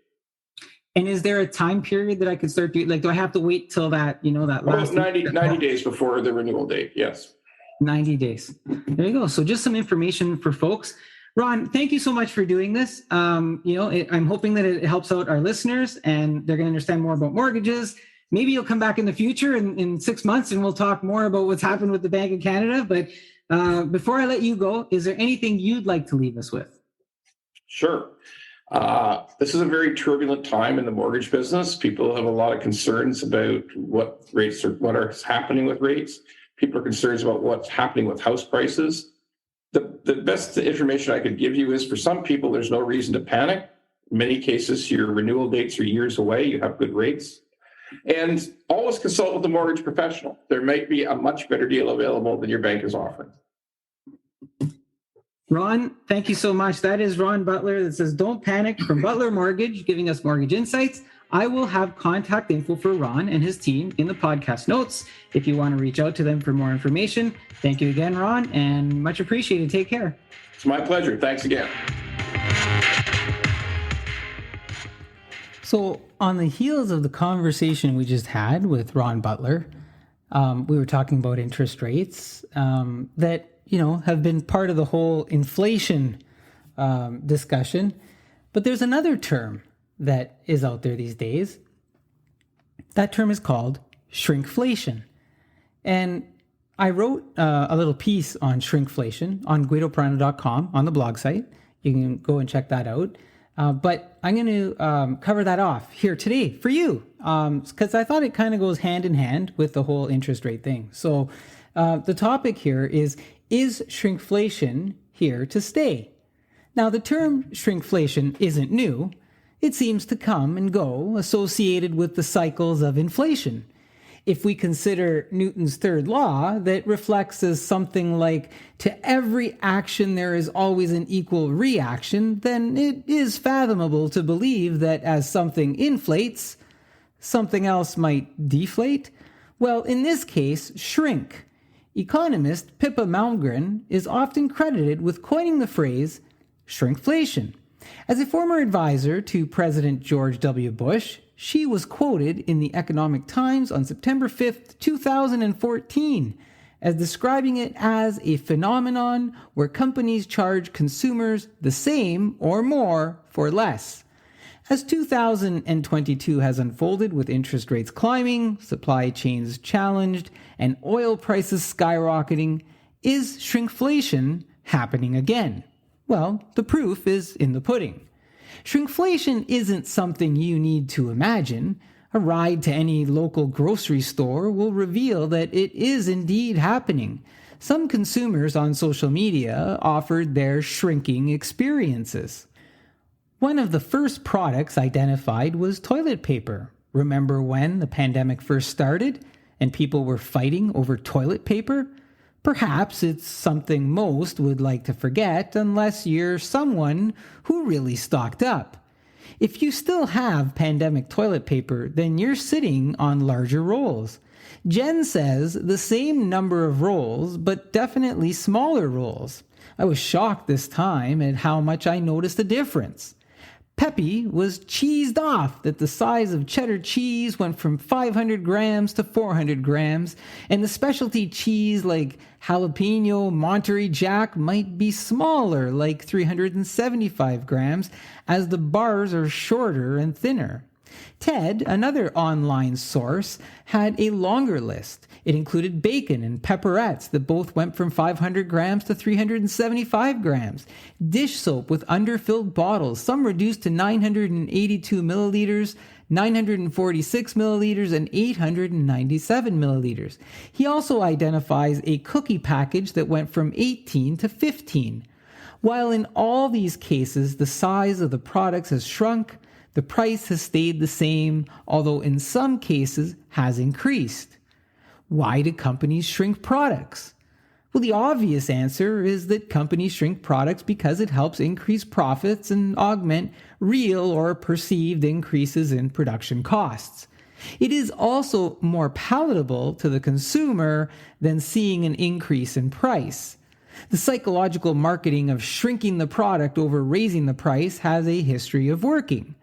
And is there a time period that I could start doing? Like, do I have to wait till that, that last 90 days before the renewal date? Yes. 90 days. There you go. So just some information for folks. Ron, thank you so much for doing this. I'm hoping that it helps out our listeners and they're going to understand more about mortgages. Maybe you'll come back in the future in 6 months and we'll talk more about what's happened with the Bank of Canada. But before I let you go, is there anything you'd like to leave us with? Sure. This is a very turbulent time in the mortgage business. People have a lot of concerns about what are happening with rates. People are concerned about what's happening with house prices. The best information I could give you is, for some people, there's no reason to panic. In many cases, your renewal dates are years away. You have good rates. And always consult with a mortgage professional. There might be a much better deal available than your bank is offering. Ron, thank you so much. That is Ron Butler that says, "Don't panic," from Butler Mortgage, giving us mortgage insights. I will have contact info for Ron and his team in the podcast notes if you want to reach out to them for more information. Thank you again, Ron, and much appreciated. Take care. It's my pleasure. Thanks again. So, on the heels of the conversation we just had with Ron Butler, we were talking about interest rates that, have been part of the whole inflation discussion. But there's another term that is out there these days. That term is called shrinkflation. And I wrote a little piece on shrinkflation on guidoprano.com on the blog site. You can go and check that out. But I'm going to cover that off here today for you because I thought it kind of goes hand in hand with the whole interest rate thing. So the topic here is shrinkflation here to stay? Now, the term shrinkflation isn't new. It seems to come and go associated with the cycles of inflation. If we consider Newton's third law, that reflects as something like, to every action there is always an equal reaction, then it is fathomable to believe that as something inflates, something else might deflate. Well, in this case, shrink. Economist Pippa Malmgren is often credited with coining the phrase shrinkflation. As a former advisor to President George W. Bush, she was quoted in the Economic Times on September 5th, 2014, as describing it as a phenomenon where companies charge consumers the same or more for less. As 2022 has unfolded with interest rates climbing, supply chains challenged, and oil prices skyrocketing, is shrinkflation happening again? Well, the proof is in the pudding. Shrinkflation isn't something you need to imagine. A ride to any local grocery store will reveal that it is indeed happening. Some consumers on social media offered their shrinking experiences. One of the first products identified was toilet paper. Remember when the pandemic first started and people were fighting over toilet paper? Perhaps it's something most would like to forget unless you're someone who really stocked up. If you still have pandemic toilet paper, then you're sitting on larger rolls. Jen says the same number of rolls, but definitely smaller rolls. I was shocked this time at how much I noticed a difference. Peppy was cheesed off that the size of cheddar cheese went from 500 grams to 400 grams, and the specialty cheese like jalapeno Monterey Jack might be smaller, like 375 grams, as the bars are shorter and thinner. Ted, another online source, had a longer list. It included bacon and pepperettes that both went from 500 grams to 375 grams. Dish soap with underfilled bottles, some reduced to 982 milliliters, 946 milliliters, and 897 milliliters. He also identifies a cookie package that went from 18 to 15. While in all these cases the size of the products has shrunk, the price has stayed the same, although in some cases has increased. Why do companies shrink products? Well, the obvious answer is that companies shrink products because it helps increase profits and augment real or perceived increases in production costs. It is also more palatable to the consumer than seeing an increase in price. The psychological marketing of shrinking the product over raising the price has a history of working.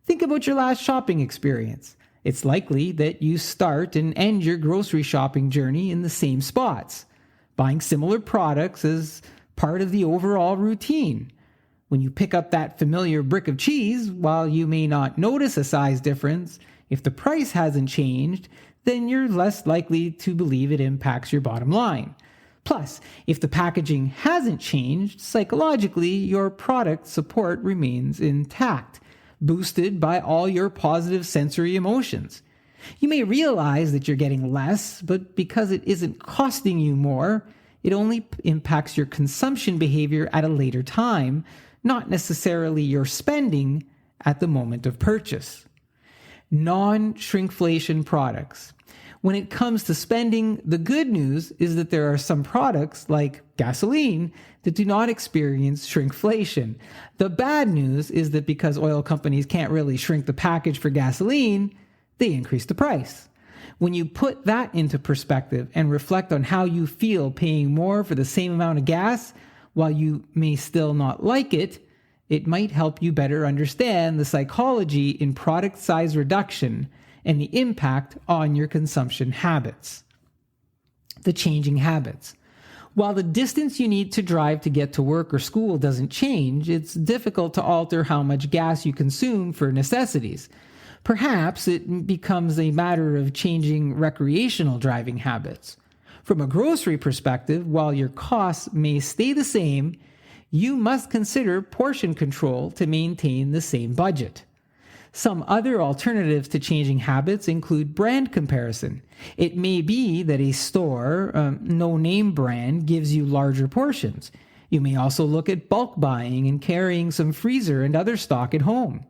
Think about your last shopping experience. It's likely that you start and end your grocery shopping journey in the same spots, buying similar products as part of the overall routine. When you pick up that familiar brick of cheese, while you may not notice a size difference, if the price hasn't changed, then you're less likely to believe it impacts your bottom line. Plus, if the packaging hasn't changed, psychologically, your product support remains intact, boosted by all your positive sensory emotions. You may realize that you're getting less, but because it isn't costing you more, it only impacts your consumption behavior at a later time, not necessarily your spending at the moment of purchase. Non-shrinkflation products. When it comes to spending, the good news is that there are some products like gasoline that do not experience shrinkflation. The bad news is that because oil companies can't really shrink the package for gasoline, they increase the price. When you put that into perspective and reflect on how you feel paying more for the same amount of gas, while you may still not like it, it might help you better understand the psychology in product size reduction and the impact on your consumption habits. The changing habits. While the distance you need to drive to get to work or school doesn't change, it's difficult to alter how much gas you consume for necessities. Perhaps it becomes a matter of changing recreational driving habits. From a grocery perspective, while your costs may stay the same, you must consider portion control to maintain the same budget. Some other alternatives to changing habits include brand comparison. It may be that a store, no-name brand, gives you larger portions. You may also look at bulk buying and carrying some freezer and other stock at home.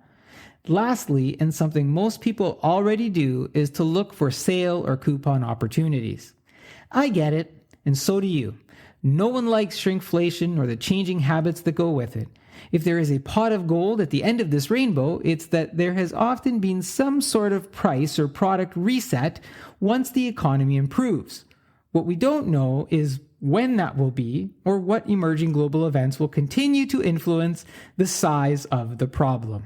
Lastly, and something most people already do, is to look for sale or coupon opportunities. I get it, and so do you. No one likes shrinkflation or the changing habits that go with it. If there is a pot of gold at the end of this rainbow, it's that there has often been some sort of price or product reset once the economy improves. What we don't know is when that will be or what emerging global events will continue to influence the size of the problem.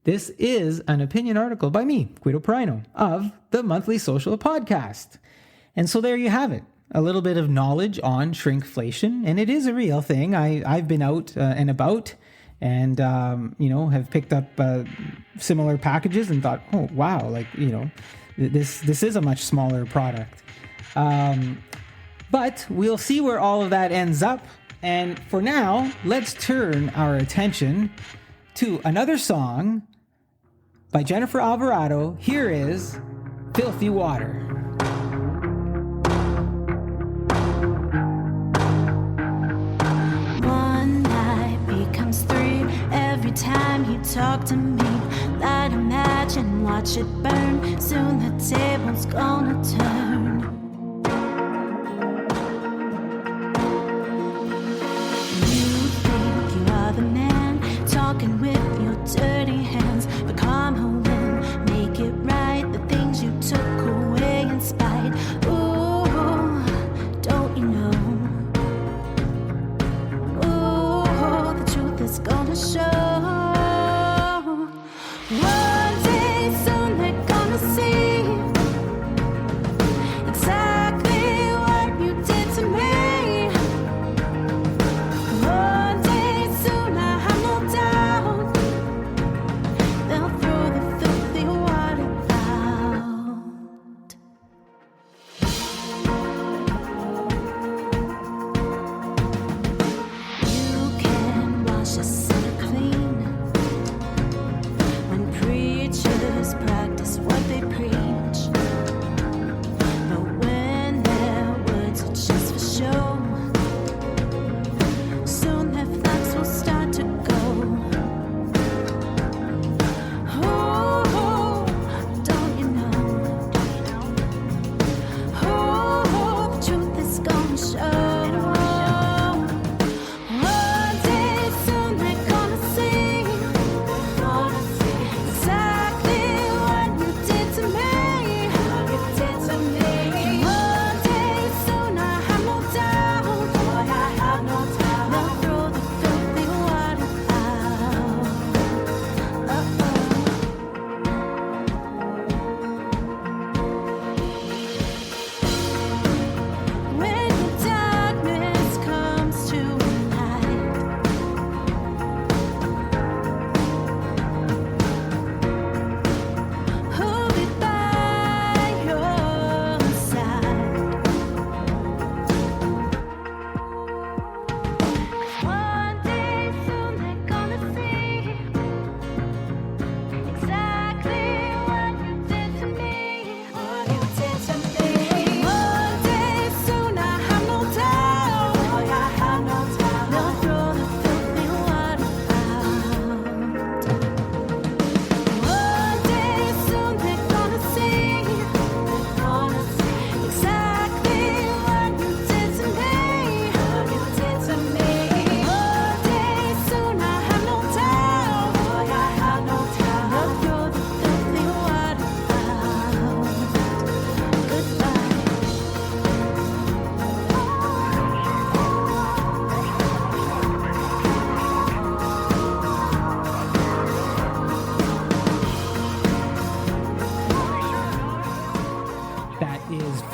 This is an opinion article by me, Guido Perino, of the Monthly Social Podcast. And so there you have it. A little bit of knowledge on shrinkflation, and it is a real thing. I've been out and about and, have picked up similar packages and thought, oh, wow, this is a much smaller product. But we'll see where all of that ends up. And for now, let's turn our attention to another song by Jennifer Alvarado. Here is Filthy Water. Time you talk to me, light a match and watch it burn. Soon the table's gonna turn. You think you are the man, talking with your dirty hands, but come home and make it right. The things you took away in spite. Ooh, don't you know? Ooh, the truth is gonna show. One day soon they're gonna see exactly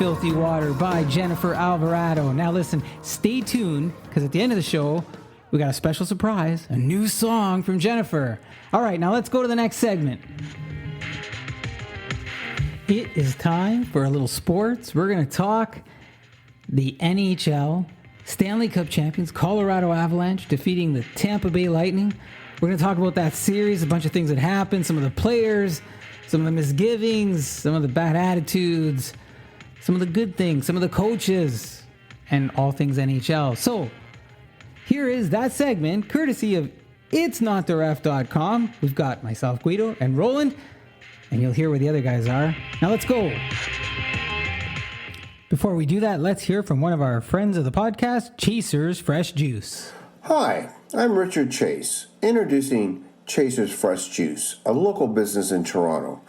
Filthy Water by Jennifer Alvarado. Now listen, stay tuned, because at the end of the show, we got a special surprise, a new song from Jennifer. All right, now let's go to the next segment. It is time for a little sports. We're going to talk the NHL Stanley Cup champions, Colorado Avalanche, defeating the Tampa Bay Lightning. We're going to talk about that series, a bunch of things that happened, some of the players, some of the misgivings, some of the bad attitudes, some of the good things, some of the coaches, and all things NHL. So here is that segment, courtesy of itsnottheref.com. We've got myself, Guido, and Roland, and you'll hear where the other guys are. Now let's go. Before we do that, let's hear from one of our friends of the podcast, Chasers Fresh Juice. Hi, I'm Richard Chase, introducing Chasers Fresh Juice, a local business in Toronto.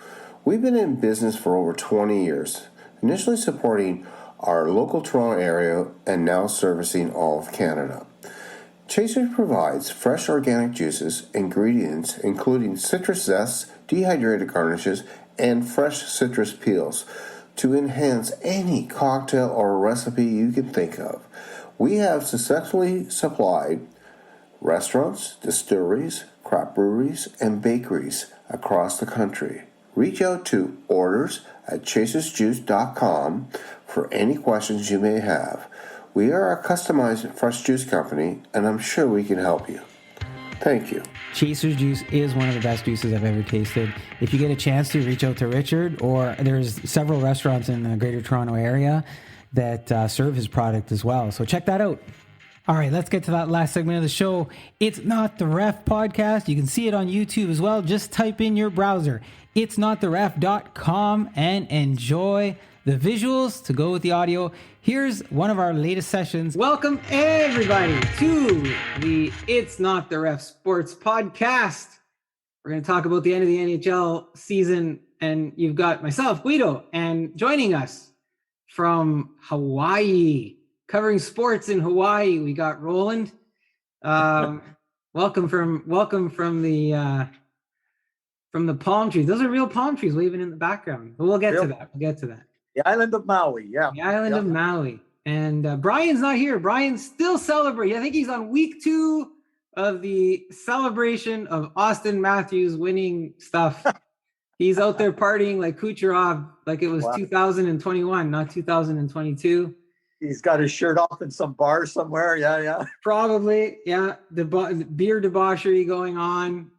We've been in business for over 20 years, initially supporting our local Toronto area and now servicing all of Canada. Chasers provides fresh organic juices, ingredients including citrus zest, dehydrated garnishes, and fresh citrus peels to enhance any cocktail or recipe you can think of. We have successfully supplied restaurants, distilleries, craft breweries, and bakeries across the country. Reach out to orders@chasersjuice.com for any questions you may have. We are a customized fresh juice company, and I'm sure we can help you. Thank you. Chasers Juice is one of the best juices I've ever tasted. If you get a chance to, reach out to Richard, or there's several restaurants in the Greater Toronto area that serve his product as well. So check that out. All right, let's get to that last segment of the show. It's Not the Ref podcast. You can see it on YouTube as well. Just type in your browser, itsnottheref.com, and enjoy the visuals to go with the audio. Here's one of our latest sessions. Welcome everybody to the It's Not the Ref Sports podcast. We're going to talk about the end of the NHL season, and you've got myself, Guido, and joining us from Hawaii, covering sports in Hawaii, we got Roland. Welcome from the palm trees. Those are real palm trees waving in the background. But we'll get to that. The island of Maui, yeah. The island of Maui. And Brian's not here. Brian's still celebrating. I think he's on week 2 of the celebration of Austin Matthews winning stuff. He's out there partying like Kucherov, like it was 2021, not 2022. He's got his shirt off in some bar somewhere. Yeah. Probably, yeah. Beer debauchery going on,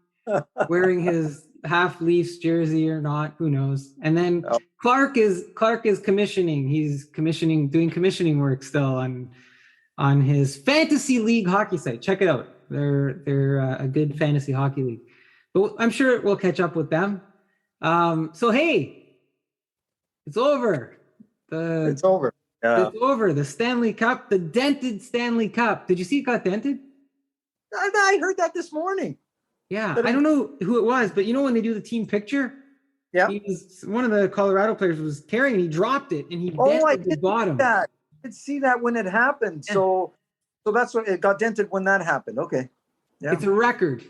wearing his half Leafs jersey or not, who knows. And then Clark is commissioning. He's doing commissioning work still on his fantasy league hockey site. Check it out. They're a good fantasy hockey league. But I'm sure we'll catch up with them. So hey, it's over. It's over. Yeah. It's over. The Stanley Cup, the dented Stanley Cup. Did you see it got dented? I heard that this morning. Yeah, I don't know who it was, but you know when they do the team picture? Yeah. One of the Colorado players was carrying, he dropped it, and he dented the bottom. I did see that when it happened. Yeah. So that's what it got dented when that happened. Okay. Yeah. It's a record.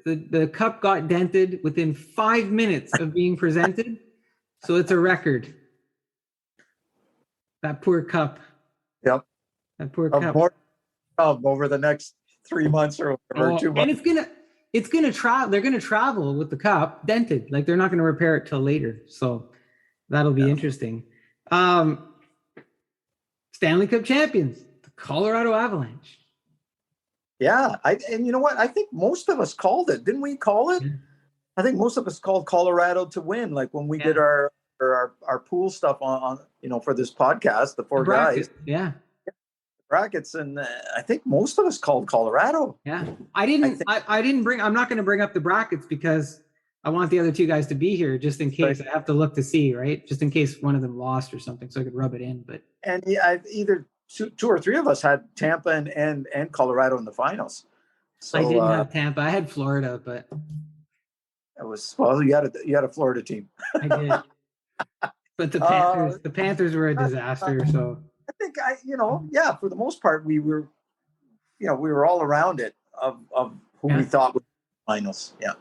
The cup got dented within 5 minutes of being presented. So it's a record. That poor cup. Yep. That poor cup. More over the next 3 months or 2 months. And it's gonna travel. They're gonna travel with the cup dented. Like they're not gonna repair it till later. So that'll be interesting. Stanley Cup champions, the Colorado Avalanche. Yeah, and you know what? I think most of us called it. Didn't we call it? Yeah. I think most of us called Colorado to win. Like when we did our pool stuff on for this podcast, the four guys. Yeah. Brackets, and I think most of us called Colorado. Yeah, I didn't bring. I'm not going to bring up the brackets because I want the other two guys to be here just in case. Right. I have to look to see, right? Just in case one of them lost or something, so I could rub it in. But either two or three of us had Tampa and Colorado in the finals. So I didn't have Tampa. I had Florida, but it was you had a Florida team. I did, but the Panthers were a disaster. So. I think for the most part we were all around it of who we thought would be finals. Yeah.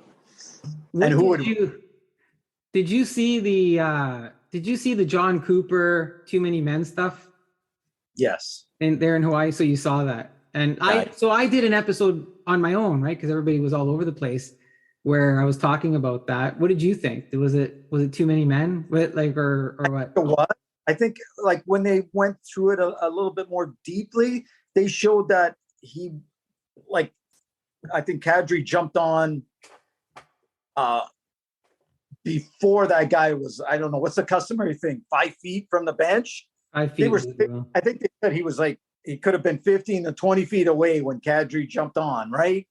Did you see the Did you see the John Cooper Too Many Men stuff? Yes. And there in Hawaii, so you saw that. And I did an episode on my own, right? Because everybody was all over the place where I was talking about that. What did you think? Was it Too Many Men? Like or what? What? I think like when they went through it a little bit more deeply, they showed that he, like, I think Kadri jumped on before that guy was, I don't know, what's the customary thing? 5 feet from the bench? I think they said he was like, he could have been 15 to 20 feet away when Kadri jumped on, right?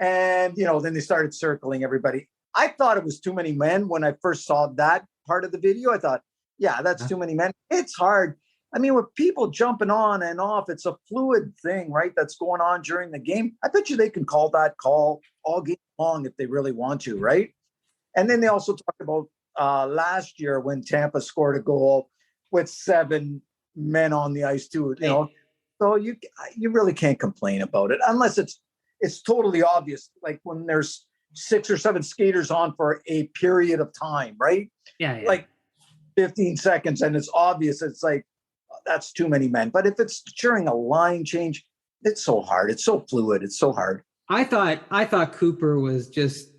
And, then they started circling everybody. I thought it was Too Many Men when I first saw that part of the video. I thought, yeah, that's too many men. It's hard. I mean, with people jumping on and off, it's a fluid thing, right? That's going on during the game. I bet you they can call that call all game long if they really want to, right? And then they also talked about last year when Tampa scored a goal with 7 men on the ice too. So you really can't complain about it unless it's totally obvious, like when there's 6 or 7 skaters on for a period of time, right? Yeah. Like 15 seconds, and it's obvious. It's like that's too many men. But if it's during a line change, it's so hard. It's so fluid. It's so hard. I thought Cooper was just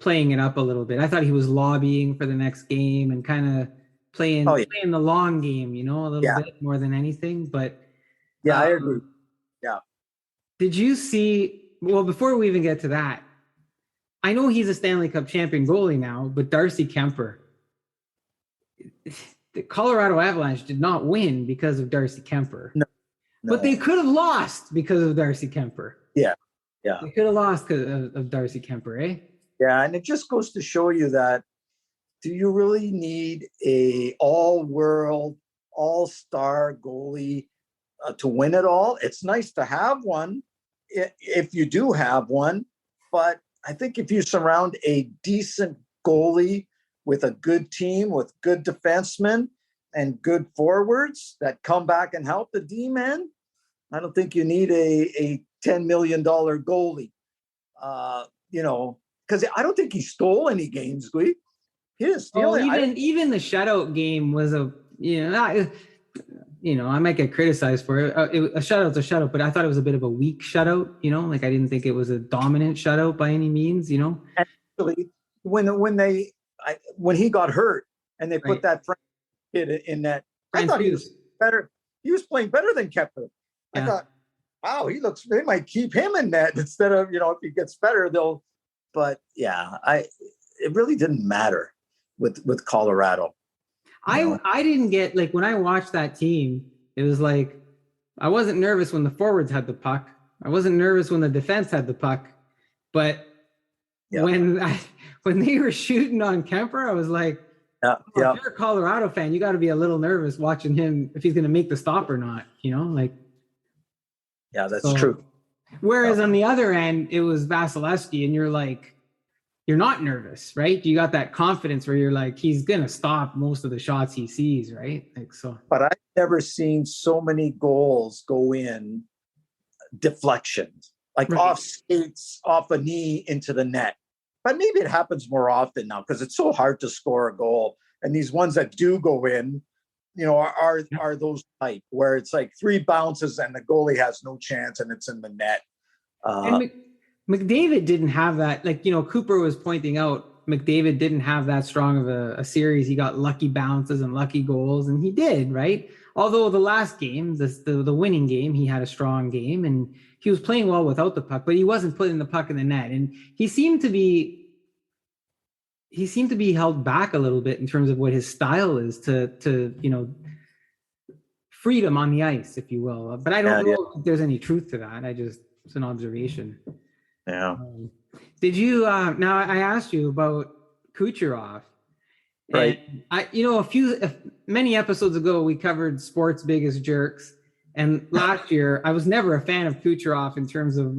playing it up a little bit. I thought he was lobbying for the next game and kind of playing the long game, a little bit more than anything. But yeah, I agree. Yeah. Did you see? Well, before we even get to that, I know he's a Stanley Cup champion goalie now, but Darcy Kemper. The Colorado Avalanche did not win because of Darcy Kemper. No. But they could have lost because of Darcy Kemper. Yeah. They could have lost because of Darcy Kemper, eh? Yeah, and it just goes to show you that do you really need a all-world, all-star goalie to win it all? It's nice to have one if you do have one, but I think if you surround a decent goalie with a good team, with good defensemen and good forwards that come back and help the D-men, I don't think you need a $10 million goalie, because I don't think he stole any games, Glee. He didn't steal it. Even the shutout game was I might get criticized for it. A shutout's a shutout, but I thought it was a bit of a weak shutout, like I didn't think it was a dominant shutout by any means, Actually, when he got hurt and they put that French kid in that, I thought he was better. He was playing better than Kepler. I thought, wow, they might keep him in net instead of, if he gets better, but yeah, it really didn't matter with Colorado. I didn't get, like, when I watched that team, it was like, I wasn't nervous when the forwards had the puck. I wasn't nervous when the defense had the puck, but when they were shooting on Kemper, I was like, if you're a Colorado fan, you got to be a little nervous watching him if he's going to make the stop or not, Yeah, that's true. Whereas on the other end, it was Vasilevsky, and you're like, you're not nervous, right? You got that confidence where you're like, he's going to stop most of the shots he sees, right? Like so. But I've never seen so many goals go in deflections, like off skates, off a knee into the net. But maybe it happens more often now because it's so hard to score a goal. And these ones that do go in, are those type where it's like 3 bounces and the goalie has no chance and it's in the net. And McDavid didn't have that. Like, Cooper was pointing out, McDavid didn't have that strong of a series. He got lucky bounces and lucky goals, and he did, right? Although the last game, the winning game, he had a strong game, and he was playing well without the puck, but he wasn't putting the puck in the net. And he seemed to be held back a little bit in terms of what his style is to freedom on the ice, if you will. But I don't know if there's any truth to that. It's an observation. Yeah. Did you, now I asked you about Kucherov. Right. And many episodes ago, we covered sports biggest jerks. And last year, I was never a fan of Kucherov in terms of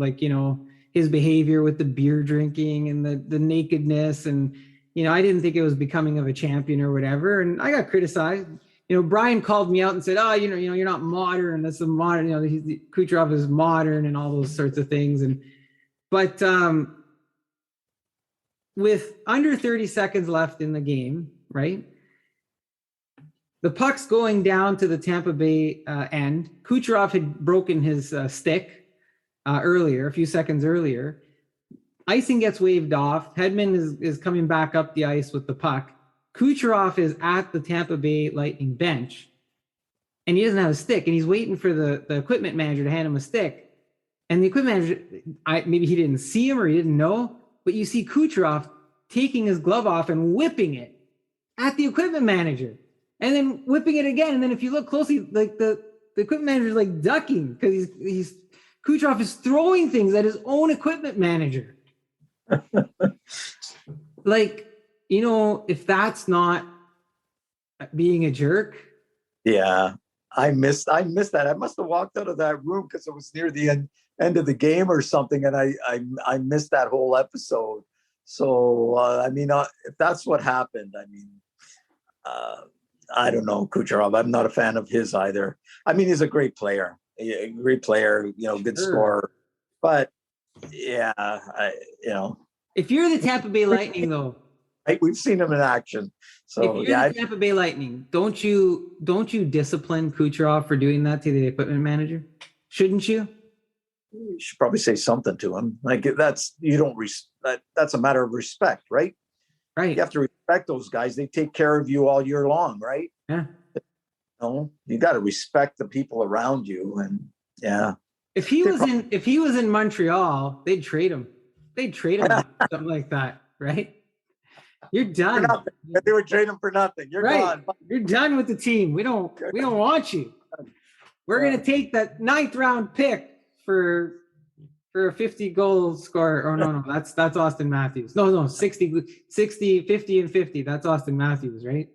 his behavior with the beer drinking and the nakedness. And, I didn't think it was becoming of a champion or whatever. And I got criticized. Brian called me out and said, "Oh, you're not modern. That's a modern, Kucherov is modern," and all those sorts of things. But with under 30 seconds left in the game, right? The puck's going down to the Tampa Bay end. Kucherov had broken his stick earlier, a few seconds earlier. Icing gets waved off. Hedman is coming back up the ice with the puck. Kucherov is at the Tampa Bay Lightning bench, and he doesn't have a stick, and he's waiting for the equipment manager to hand him a stick. And the equipment manager, maybe he didn't see him or he didn't know, but you see Kucherov taking his glove off and whipping it at the equipment manager, and then whipping it again. And then if you look closely, like the equipment manager is like ducking because he's Kucherov is throwing things at his own equipment manager. Like, you know, if that's not being a jerk. Yeah, I missed that. I must have walked out of that room because it was near the end of the game or something, and I missed that whole episode. So I mean, if that's what happened, I mean, I don't know, Kucherov. I'm not a fan of his either. I mean, he's a great player, good scorer, but yeah, if you're the Tampa Bay Lightning, though, we've seen him in action. So if you're the Tampa Bay Lightning, don't you discipline Kucherov for doing that to the equipment manager? Shouldn't you? You should probably say something to him. Like that's a matter of respect, right? Right. You have to respect those guys. They take care of you all year long, right? Yeah. You got to respect the people around you, and yeah. If he was in Montreal, they'd trade him. They'd trade him something like that, right? You're done. They would trade him for nothing. You're right. gone. You're done with the team. We don't want you. We're gonna take that 9th round pick for a 50 goal scorer. Oh no, that's Austin Matthews. No, 60, 50 and 50. That's Austin Matthews, right?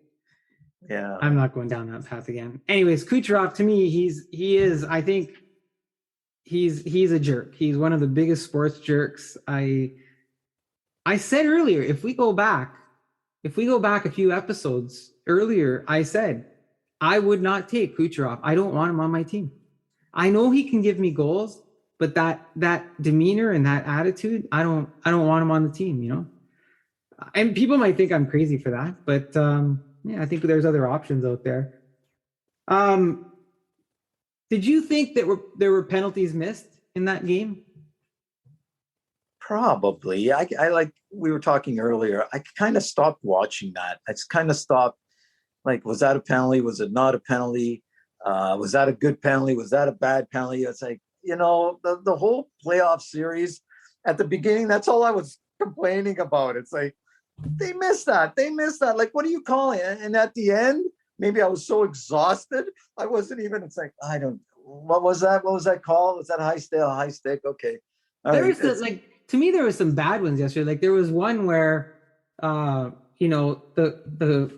Yeah. I'm not going down that path again. Anyways, Kucherov, to me, I think he's a jerk. He's one of the biggest sports jerks. I said earlier, if we go back a few episodes earlier, I said I would not take Kucherov. I don't want him on my team. I know he can give me goals, but that demeanor and that attitude, I don't want him on the team, you know? And people might think I'm crazy for that, but yeah, I think there's other options out there. Did you think that there were penalties missed in that game? Probably. I like we were talking earlier. I kind of stopped watching that. I just kind of stopped. Like, was that a penalty? Was it not a penalty? Was that a good penalty? Was that a bad penalty? It's like, the whole playoff series at the beginning, that's all I was complaining about. It's like, they missed that. Like, what do you call it? And at the end, maybe I was so exhausted. I wasn't even, it's like, what was that? What was that call? Was that high stick? Okay. To me, there was some bad ones yesterday. Like there was one where, the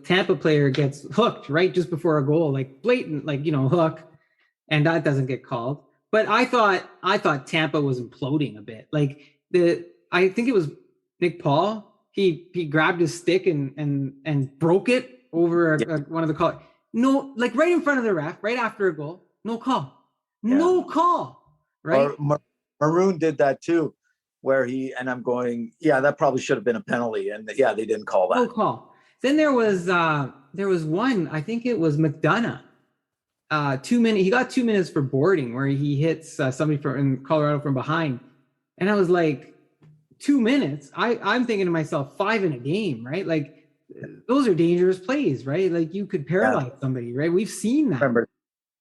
Tampa player gets hooked right just before a goal, like blatant, hook, and that doesn't get called. But I thought Tampa was imploding a bit. Like I think it was Nick Paul. He grabbed his stick and broke it over one of the call. No, like right in front of the ref, right after a goal. No call. Yeah. No call. Right. Maroon did that too, where I'm going, yeah, that probably should have been a penalty, and yeah, they didn't call that. No call. Then there was one. I think it was McDonough. 2 minutes. He got 2 minutes for boarding, where he hits somebody in Colorado from behind, and I was like, 2 minutes. I'm thinking to myself, 5 in a game, right? Like those are dangerous plays, right? Like you could paralyze somebody, right? We've seen that. Remember.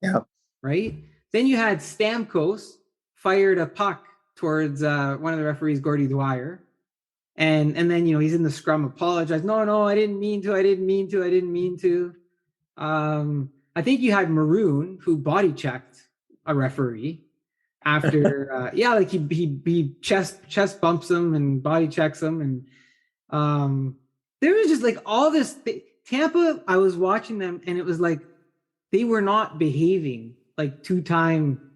Yeah. Right. Then you had Stamkos fired a puck towards one of the referees, Gordie Dwyer. And then, he's in the scrum, apologized. No, I didn't mean to. I think you had Maroon, who body checked a referee after, he chest bumps him and body checks him. And there was just like all this. Tampa, I was watching them and it was like they were not behaving like two-time.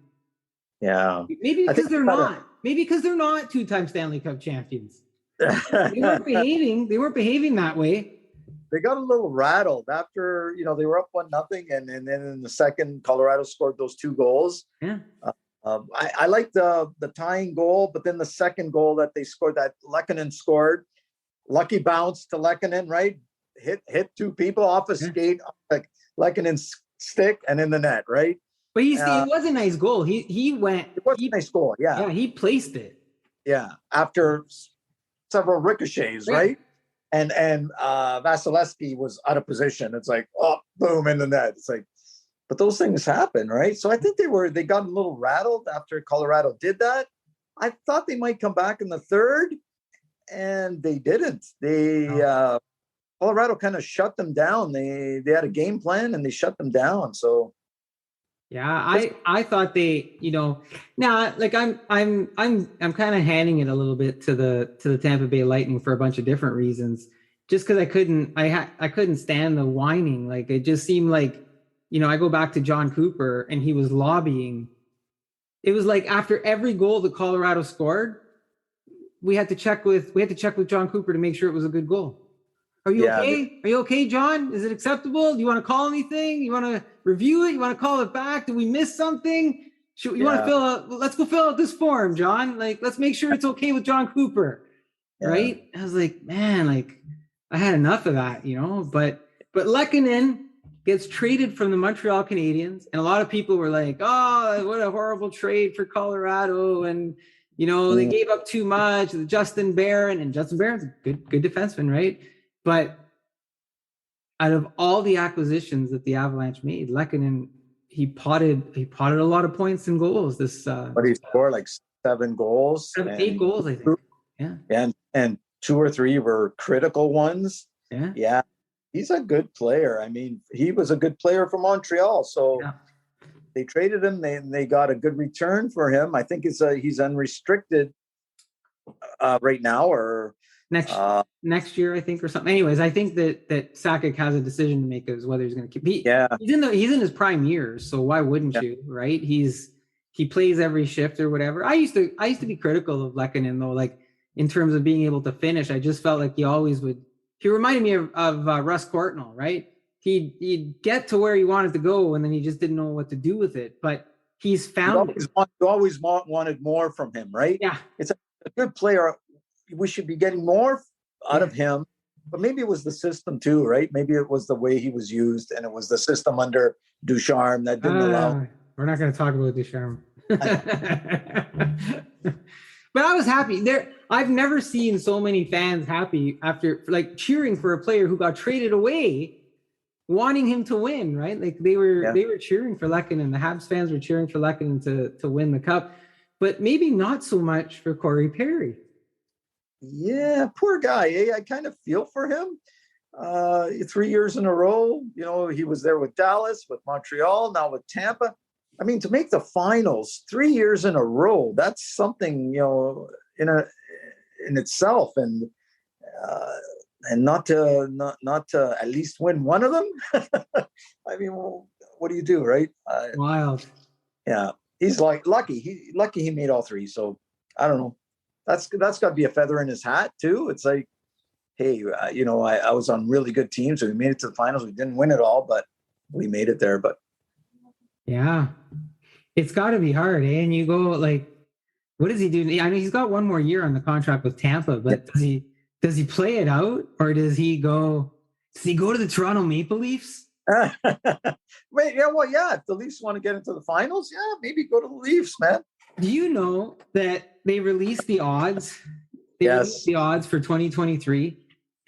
Yeah. Maybe because they're not. Maybe because they're not two-time Stanley Cup champions. They weren't behaving that way. They got a little rattled after, they were up 1-0, and then in the second, Colorado scored those 2 goals. Yeah. I like the tying goal, but then the second goal that they scored, that Lehkonen scored, lucky bounce to Lehkonen, right? Hit 2 people off a skate, like Lekkonen's stick and in the net, right? But it was a nice goal. He went. It was a nice goal, yeah. Yeah, he placed it. Yeah, after several ricochets, right? And Vasilevsky was out of position. It's like, oh, boom, in the net. It's like, but those things happen, right? So I think they got a little rattled after Colorado did that. I thought they might come back in the third, and they didn't. Colorado kind of shut them down. They had a game plan and they shut them down. So yeah, I thought they, now like I'm kind of handing it a little bit to the Tampa Bay Lightning for a bunch of different reasons. Just because I couldn't stand the whining. Like it just seemed like, I go back to John Cooper and he was lobbying. It was like after every goal that Colorado scored, we had to check with John Cooper to make sure it was a good goal. Are you okay? Are you okay, John? Is it acceptable? Do you want to call anything? You want to review it? You want to call it back? Did we miss something? Want to fill out? Let's go fill out this form, John. Like, let's make sure it's okay with John Cooper, right? I was like, man, like I had enough of that, But Lekkonen gets traded from the Montreal Canadiens, and a lot of people were like, "Oh, what a horrible trade for Colorado," and they gave up too much. Justin Barron's a good defenseman, right? But out of all the acquisitions that the Avalanche made, Lekkonen, he potted a lot of points and goals. But he scored like 7 goals, 8 goals, I think. Yeah, and 2 or 3 were critical ones. Yeah. He's a good player. I mean, he was a good player for Montreal, so they traded him. They got a good return for him. I think he's unrestricted right now, or next year, I think, or something. Anyways, I think that Sakic has a decision to make as whether he's going to keep. He's in his prime years, so why wouldn't you, right? He plays every shift or whatever. I used to be critical of Lekkonen though, like in terms of being able to finish. I just felt like he always would. He reminded me of Russ Courtnall, right? He'd get to where he wanted to go, and then he just didn't know what to do with it. But he's found. You always wanted more from him, right? Yeah, it's a good player. We should be getting more out of him, but maybe it was the system too, right? Maybe it was the way he was used, and it was the system under Ducharme that didn't allow. We're not going to talk about Ducharme. But I was happy there. I've never seen so many fans happy after like cheering for a player who got traded away, wanting him to win, right? Like they were cheering for Lekkonen. The Habs fans were cheering for Lekkonen to win the cup, but maybe not so much for Corey Perry. Yeah, poor guy. I kind of feel for him. 3 years in a row, he was there with Dallas, with Montreal, now with Tampa. I mean, to make the finals 3 years in a row, that's something, in itself, and not to at least win one of them. I mean, well, what do you do, right? Wild. Yeah, he's like lucky. He made all 3. So I don't know. That's got to be a feather in his hat too. It's like, hey, I was on really good teams. We made it to the finals. We didn't win it all, but we made it there. But yeah, it's got to be hard, eh? And you go like, what does he do? I mean, he's got one more year on the contract with Tampa, but does he play it out, or does he go to the Toronto Maple Leafs? Wait, if the Leafs want to get into the finals, maybe go to the Leafs, man. Do you know that they released the odds? Released the odds for 2023,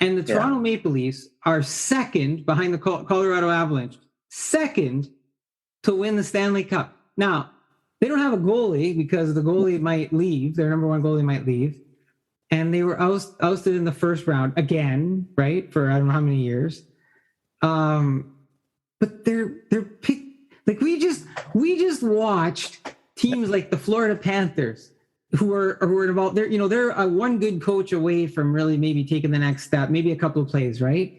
and the Toronto Maple Leafs are second behind the Colorado Avalanche, second to win the Stanley Cup. Now, they don't have a goalie because the goalie might leave. Their number one goalie might leave. And they were ousted in the first round again, right? For I don't know how many years. But they're picked. Like we just watched teams like the Florida Panthers who are involved. They're one good coach away from really maybe taking the next step, maybe a couple of plays, right?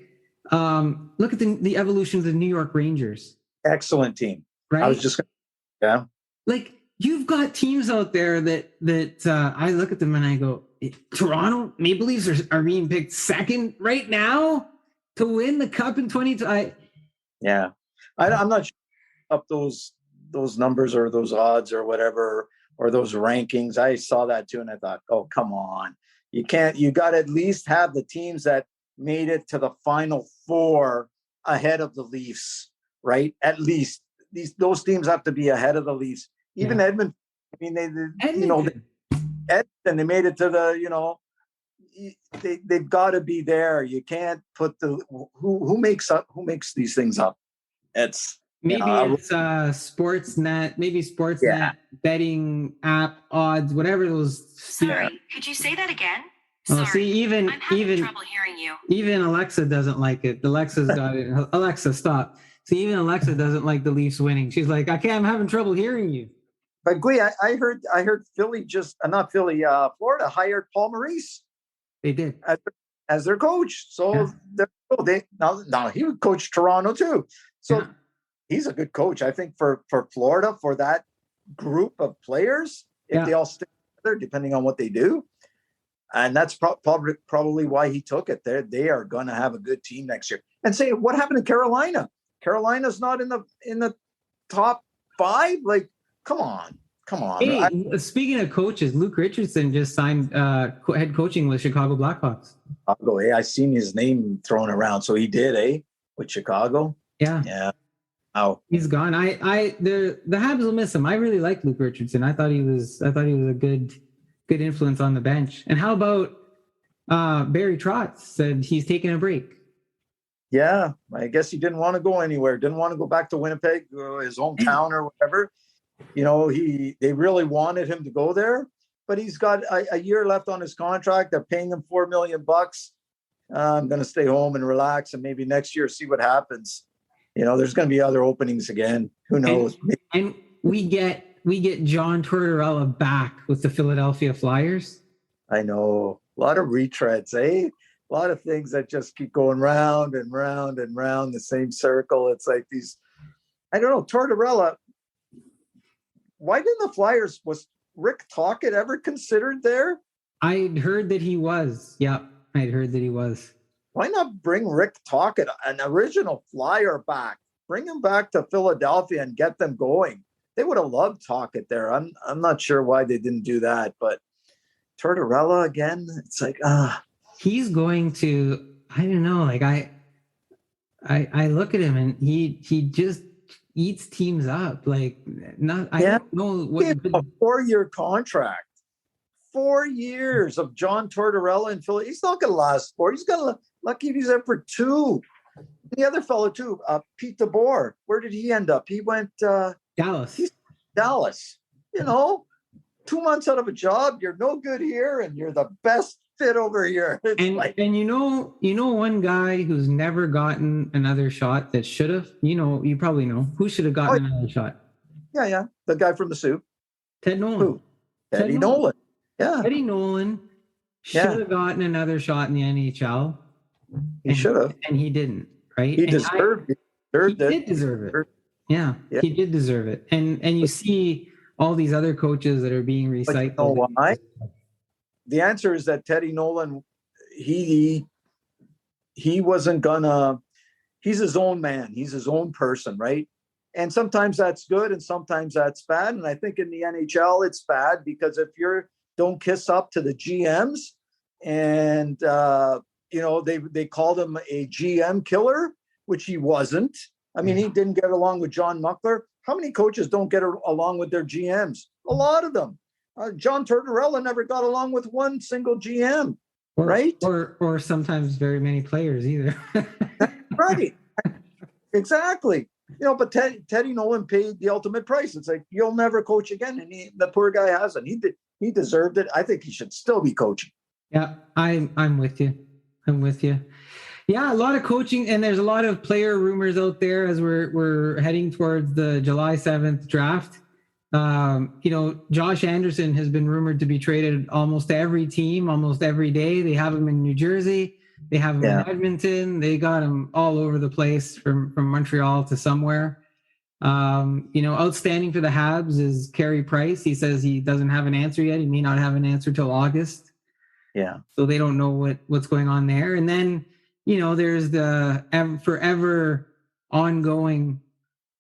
Look at the evolution of the New York Rangers. Excellent team. Right? I was just like you've got teams out there that I look at them and I go, Toronto Maple Leafs are being picked second right now to win the cup in 2020. I'm not sure up those numbers or those odds or whatever, or those rankings. I saw that too, and I thought, oh, come on. You got to at least have the teams that made it to the Final Four ahead of the Leafs, right? At least those teams have to be ahead of the Leafs. Even Edmonton. I mean, they made it to the, they've got to be there. You can't put who makes these things up. It's maybe it's Sportsnet, betting app odds, whatever those. Sorry, could you say that again? Oh, see, even I'm having trouble hearing you. Even Alexa doesn't like it. Alexa's got it. Alexa, stop. See, even Alexa doesn't like the Leafs winning. She's like, okay, I'm having trouble hearing you. But Gui, I heard Philly Florida hired Paul Maurice. They did as their coach. So now he would coach Toronto too. So he's a good coach. I think for Florida, for that group of players, if they all stick together, depending on what they do. And that's probably why he took it. They are going to have a good team next year. And say, what happened to Carolina? Carolina's not in the top 5. Like, come on. Hey, speaking of coaches, Luke Richardson just signed head coaching with Chicago Blackhawks. I seen his name thrown around. So he did, with Chicago. Yeah. Oh, he's gone. The Habs will miss him. I really like Luke Richardson. I thought he was a good influence on the bench. And how about Barry Trotz said he's taking a break? Yeah, I guess he didn't want to go anywhere. Didn't want to go back to Winnipeg, his hometown or whatever. They really wanted him to go there, but he's got a year left on his contract. They're paying him $4 million. I'm going to stay home and relax, and maybe next year see what happens. There's going to be other openings again. Who knows? And we get John Tortorella back with the Philadelphia Flyers. I know, a lot of retreads, A lot of things that just keep going round and round and round the same circle. It's like these, I don't know, Tortorella. Why didn't the Flyers, was Rick Tocchet ever considered there? I'd heard that he was. Yeah, I'd heard that he was. Why not bring Rick Tocchet, an original Flyer, back? Bring him back to Philadelphia and get them going. They would have loved Tocchet there. I'm not sure why they didn't do that, but Tortorella again, it's like, he's going to, I don't know, like I look at him and he just eats teams up. Like, I don't know what a 4-year contract. 4 years of John Tortorella in Philly. He's not going to last 4. He's going to lucky if he's there for 2. The other fellow too, Pete DeBoer. Where did he end up? He went Dallas. Dallas. 2 months out of a job, you're no good here, and you're the best fit over here. And one guy who's never gotten another shot that should have. You probably know who should have gotten another shot. Yeah, the guy from the Soup. Ted Nolan. Who? Teddy Nolan. Yeah. Teddy Nolan should have gotten another shot in the NHL. He should have. And he didn't, right? He deserved it. He did deserve it. Yeah, he did deserve it. And you see all these other coaches that are being recycled. But you know why? The answer is that Teddy Nolan, he wasn't gonna, he's his own man. He's his own person, right? And sometimes that's good and sometimes that's bad. And I think in the NHL, it's bad because if don't kiss up to the GMs and, they called him a GM killer, which he wasn't. I mean, he didn't get along with John Muckler. How many coaches don't get along with their GMs? A lot of them. John Tortorella never got along with one single GM, right? Or sometimes very many players either. Right. Exactly. But Teddy Nolan paid the ultimate price. It's like, you'll never coach again. And the poor guy hasn't. He deserved it. I think he should still be coaching. Yeah, I'm with you. Yeah, a lot of coaching, and there's a lot of player rumors out there as we're heading towards the July 7th draft. Josh Anderson has been rumored to be traded almost to every team, almost every day. They have him in New Jersey. They have him in Edmonton. They got him all over the place from Montreal to somewhere. Outstanding for the Habs is Carey Price. He says he doesn't have an answer yet. He may not have an answer till August. Yeah. So they don't know what's going on there. And then, there's the forever ongoing,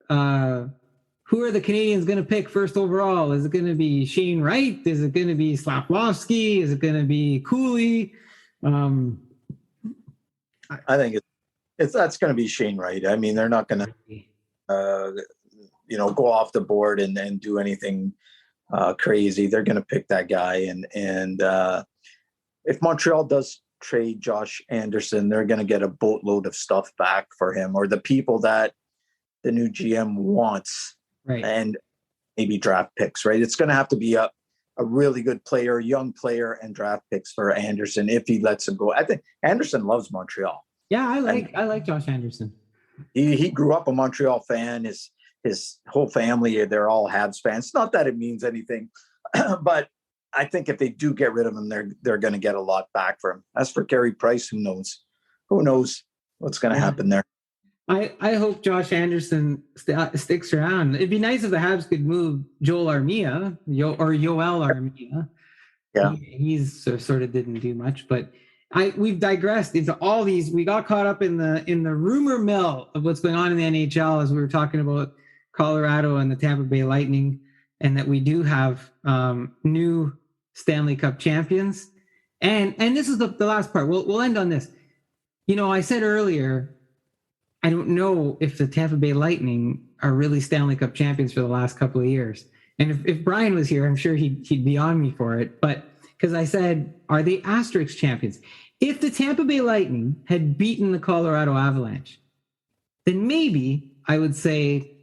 who are the Canadians going to pick first overall? Is it going to be Shane Wright? Is it going to be Slafkovsky? Is it going to be Cooley? I think that's going to be Shane Wright. I mean, they're not going to. go off the board and do anything crazy. They're going to pick that guy. And if Montreal does trade Josh Anderson, they're going to get a boatload of stuff back for him, or the people that the new GM wants, Right. and maybe draft picks, right? It's going to have to be a really good player, young player, and draft picks for Anderson if he lets him go. I think Anderson loves Montreal. Yeah, I like Josh Anderson. He grew up a Montreal fan. His whole family, they're all Habs fans. Not that it means anything, but I think if they do get rid of him, they're going to get a lot back for him. As for Carey Price, who knows? Who knows what's going to happen there? I hope Josh Anderson sticks around. It'd be nice if the Habs could move Joel Armia or Yoel Armia. Yeah, he's sort of didn't do much, but we've digressed into all these. We got caught up in the rumor mill of what's going on in the NHL as we were talking about Colorado and the Tampa Bay Lightning, and that we do have new Stanley Cup champions. And this is the last part. We'll end on this. I said earlier, I don't know if the Tampa Bay Lightning are really Stanley Cup champions for the last couple of years. And if Brian was here, I'm sure he'd be on me for it. But because I said, are they asterisk champions? If the Tampa Bay Lightning had beaten the Colorado Avalanche, then maybe I would say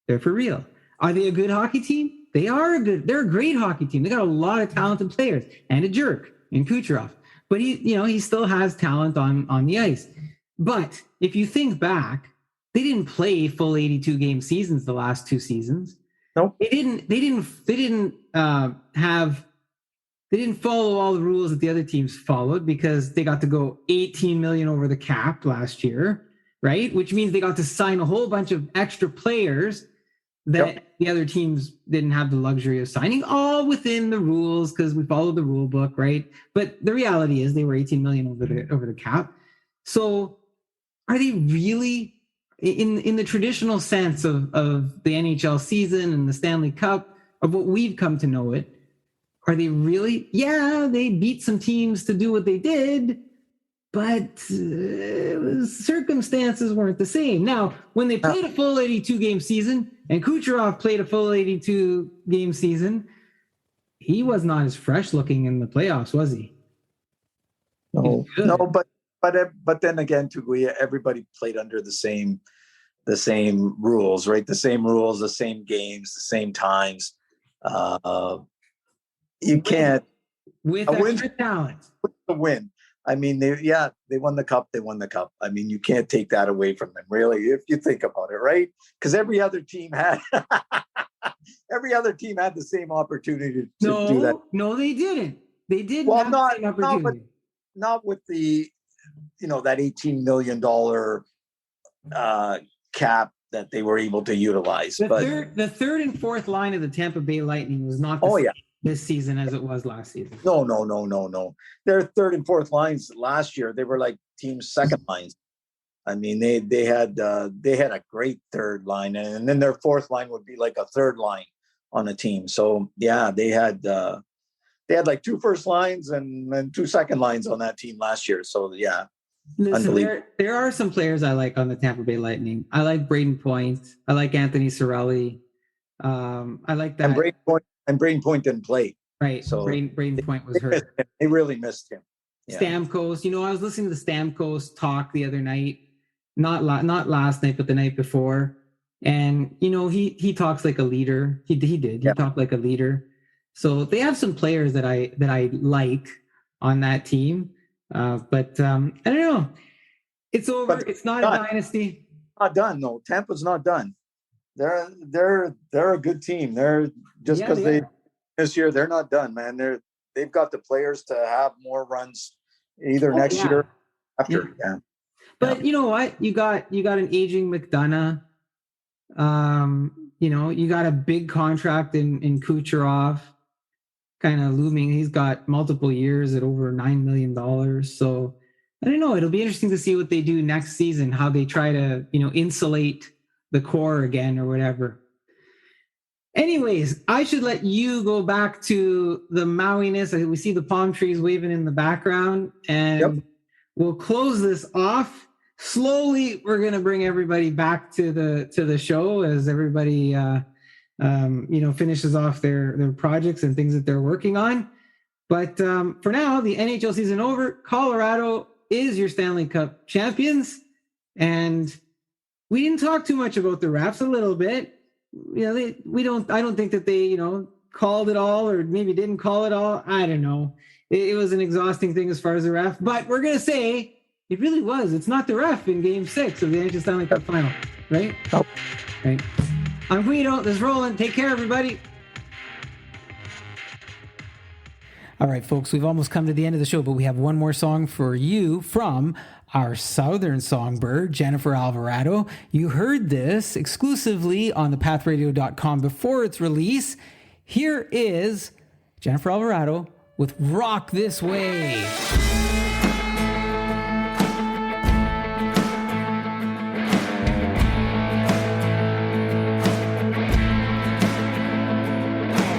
they're for real. Are they a good hockey team? They're a great hockey team. They got a lot of talented players and a jerk in Kucherov. But he still has talent on the ice. But if you think back, they didn't play full 82 game seasons the last two seasons. Nope. They didn't follow all the rules that the other teams followed, because they got to go 18 million over the cap last year, right? Which means they got to sign a whole bunch of extra players that the other teams didn't have the luxury of signing, all within the rules because we followed the rule book, right? But the reality is they were 18 million over the cap. So are they really, in the traditional sense of the NHL season and the Stanley Cup, of what we've come to know it, are they really? Yeah, they beat some teams to do what they did, but circumstances weren't the same. Now, when they played a full 82 game season and Kucherov played a full 82 game season, he was not as fresh looking in the playoffs, was he? No, but then again, too, everybody played under the same rules, right? The same rules, the same games, the same times. You can't with extra talent. A win. I mean, they won the cup. They won the cup. I mean, you can't take that away from them, really, if you think about it, right? Because every other team had the same opportunity to do that. No, they didn't. They didn't. Well, have the same opportunity. Not with the that $18 million cap that they were able to utilize. The third and fourth line of the Tampa Bay Lightning was not this season as it was last season. No. Their third and fourth lines last year, they were like team's second lines. I mean, they had a great third line, and then their fourth line would be like a third line on a team. So yeah, they had like two first lines and two second lines on that team last year. So yeah. Listen, there are some players I like on the Tampa Bay Lightning. I like Braden Point. I like Anthony Cirelli. I like that. And Braden Point didn't play. Right. So Braden Point was hurt. They really missed him. Yeah. Stamkos. I was listening to the Stamkos talk the other night. Not last night, but the night before. And, he talks like a leader. He did. He talked like a leader. So they have some players that I like on that team. But I don't know. It's over. But it's not a dynasty. Not done. No, Tampa's not done. They're a good team. They're just because this year they're not done, man. They've got the players to have more runs either next year or after. Yeah. But you know what? You got an aging McDonough. You got a big contract in Kucherov kind of looming. He's got multiple years at over $9 million. So I don't know. It'll be interesting to see what they do next season, how they try to, insulate the core again or whatever. Anyways, I should let you go back to the Mauiness. We see the palm trees waving in the background, and we'll close this off. slowly we're going to bring everybody back to the show as everybody finishes off their projects and things that they're working on. But for now, the NHL season over. Colorado is your Stanley Cup champions, and we didn't talk too much about the refs. A little bit, I don't think that they called it all, or maybe didn't call it all. I don't know. It was an exhausting thing as far as the ref, but we're gonna say it really was. It's not the ref in Game 6 of the NHL Stanley Cup Final, right? Nope. Right. I'm Guido. This is Roland. Take care, everybody. All right, folks, we've almost come to the end of the show, but we have one more song for you from our Southern Songbird, Jennifer Alvarado. You heard this exclusively on thepathradio.com before its release. Here is Jennifer Alvarado with Rock This Way.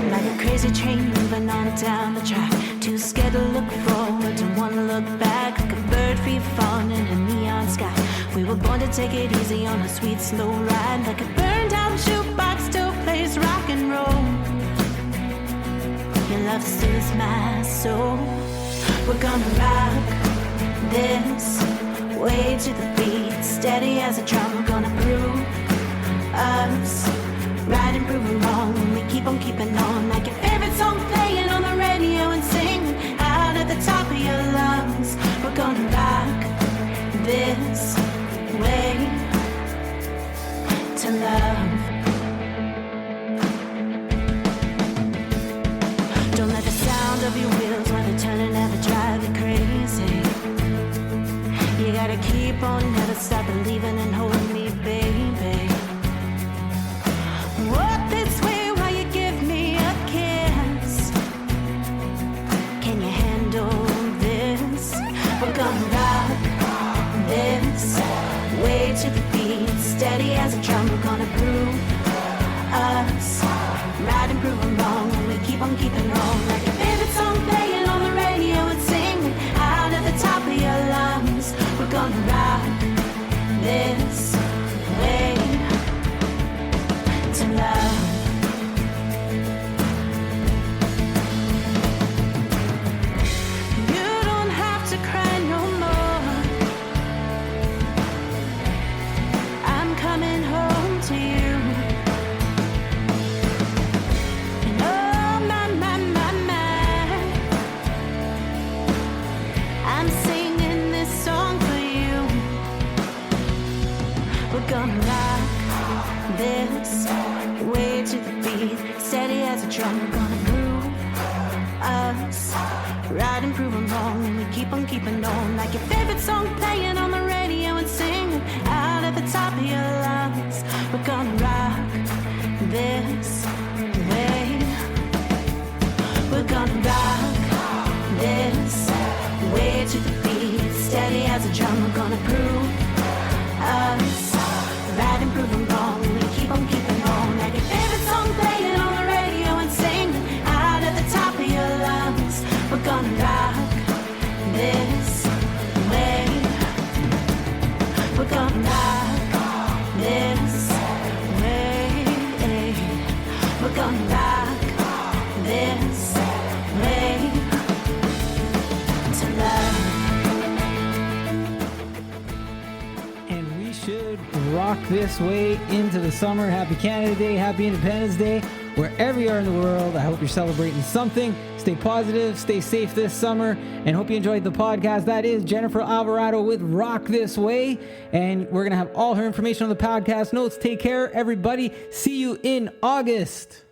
Like a crazy train moving on down the track. Too scared to look forward, don't want to look back. Like a bird free falling in a neon sky. We were born to take it easy on a sweet slow ride. Like a burned out jukebox still plays rock and roll. Your love soothes my soul. We're gonna rock this way to the beat. Steady as a drum, we're gonna prove us right and prove them wrong. When we keep on keeping on, like your favorite song playing on the radio and singing out at the top of your lungs. We're gonna rock this way to love. Don't let the sound of your wheels while they're turning ever drive you crazy. You gotta keep on, never stop believing and holding me, baby. Walk this way while you give me a kiss. Can you handle this? We're gonna rock this way to the beat. Steady as a drum, we're gonna prove us right and prove them wrong. When we keep on keeping on, like your favorite song playing on the radio and singing out at the top of your lungs. We're gonna rock this way to love. You don't have to cry no more. I'm coming home to you. And oh my, my, my, my, I'm singing this song for you. We're gonna rock this way to the beat. Steady as a drum, we're gonna prove us right and prove them wrong. And we keep on keeping on, like your favorite song playing on the radio and singing out at the top of your lungs. We're gonna rock this way. We're gonna rock this way to the beat. Steady as a drum, we're gonna prove us right and prove them wrong. We keep on keeping on, like your favorite song playing on the radio and singing out at the top of your lungs. We're gonna rock this way. We're gonna rock this way. We're gonna rock this way to love. And we should rock this way into the summer. Happy Canada Day, happy Independence Day. Wherever you are in the world, I hope you're celebrating something. Stay positive, stay safe this summer, and hope you enjoyed the podcast. That is Jennifer Alvarado with Rock This Way. And we're going to have all her information on the podcast notes. Take care, everybody. See you in August.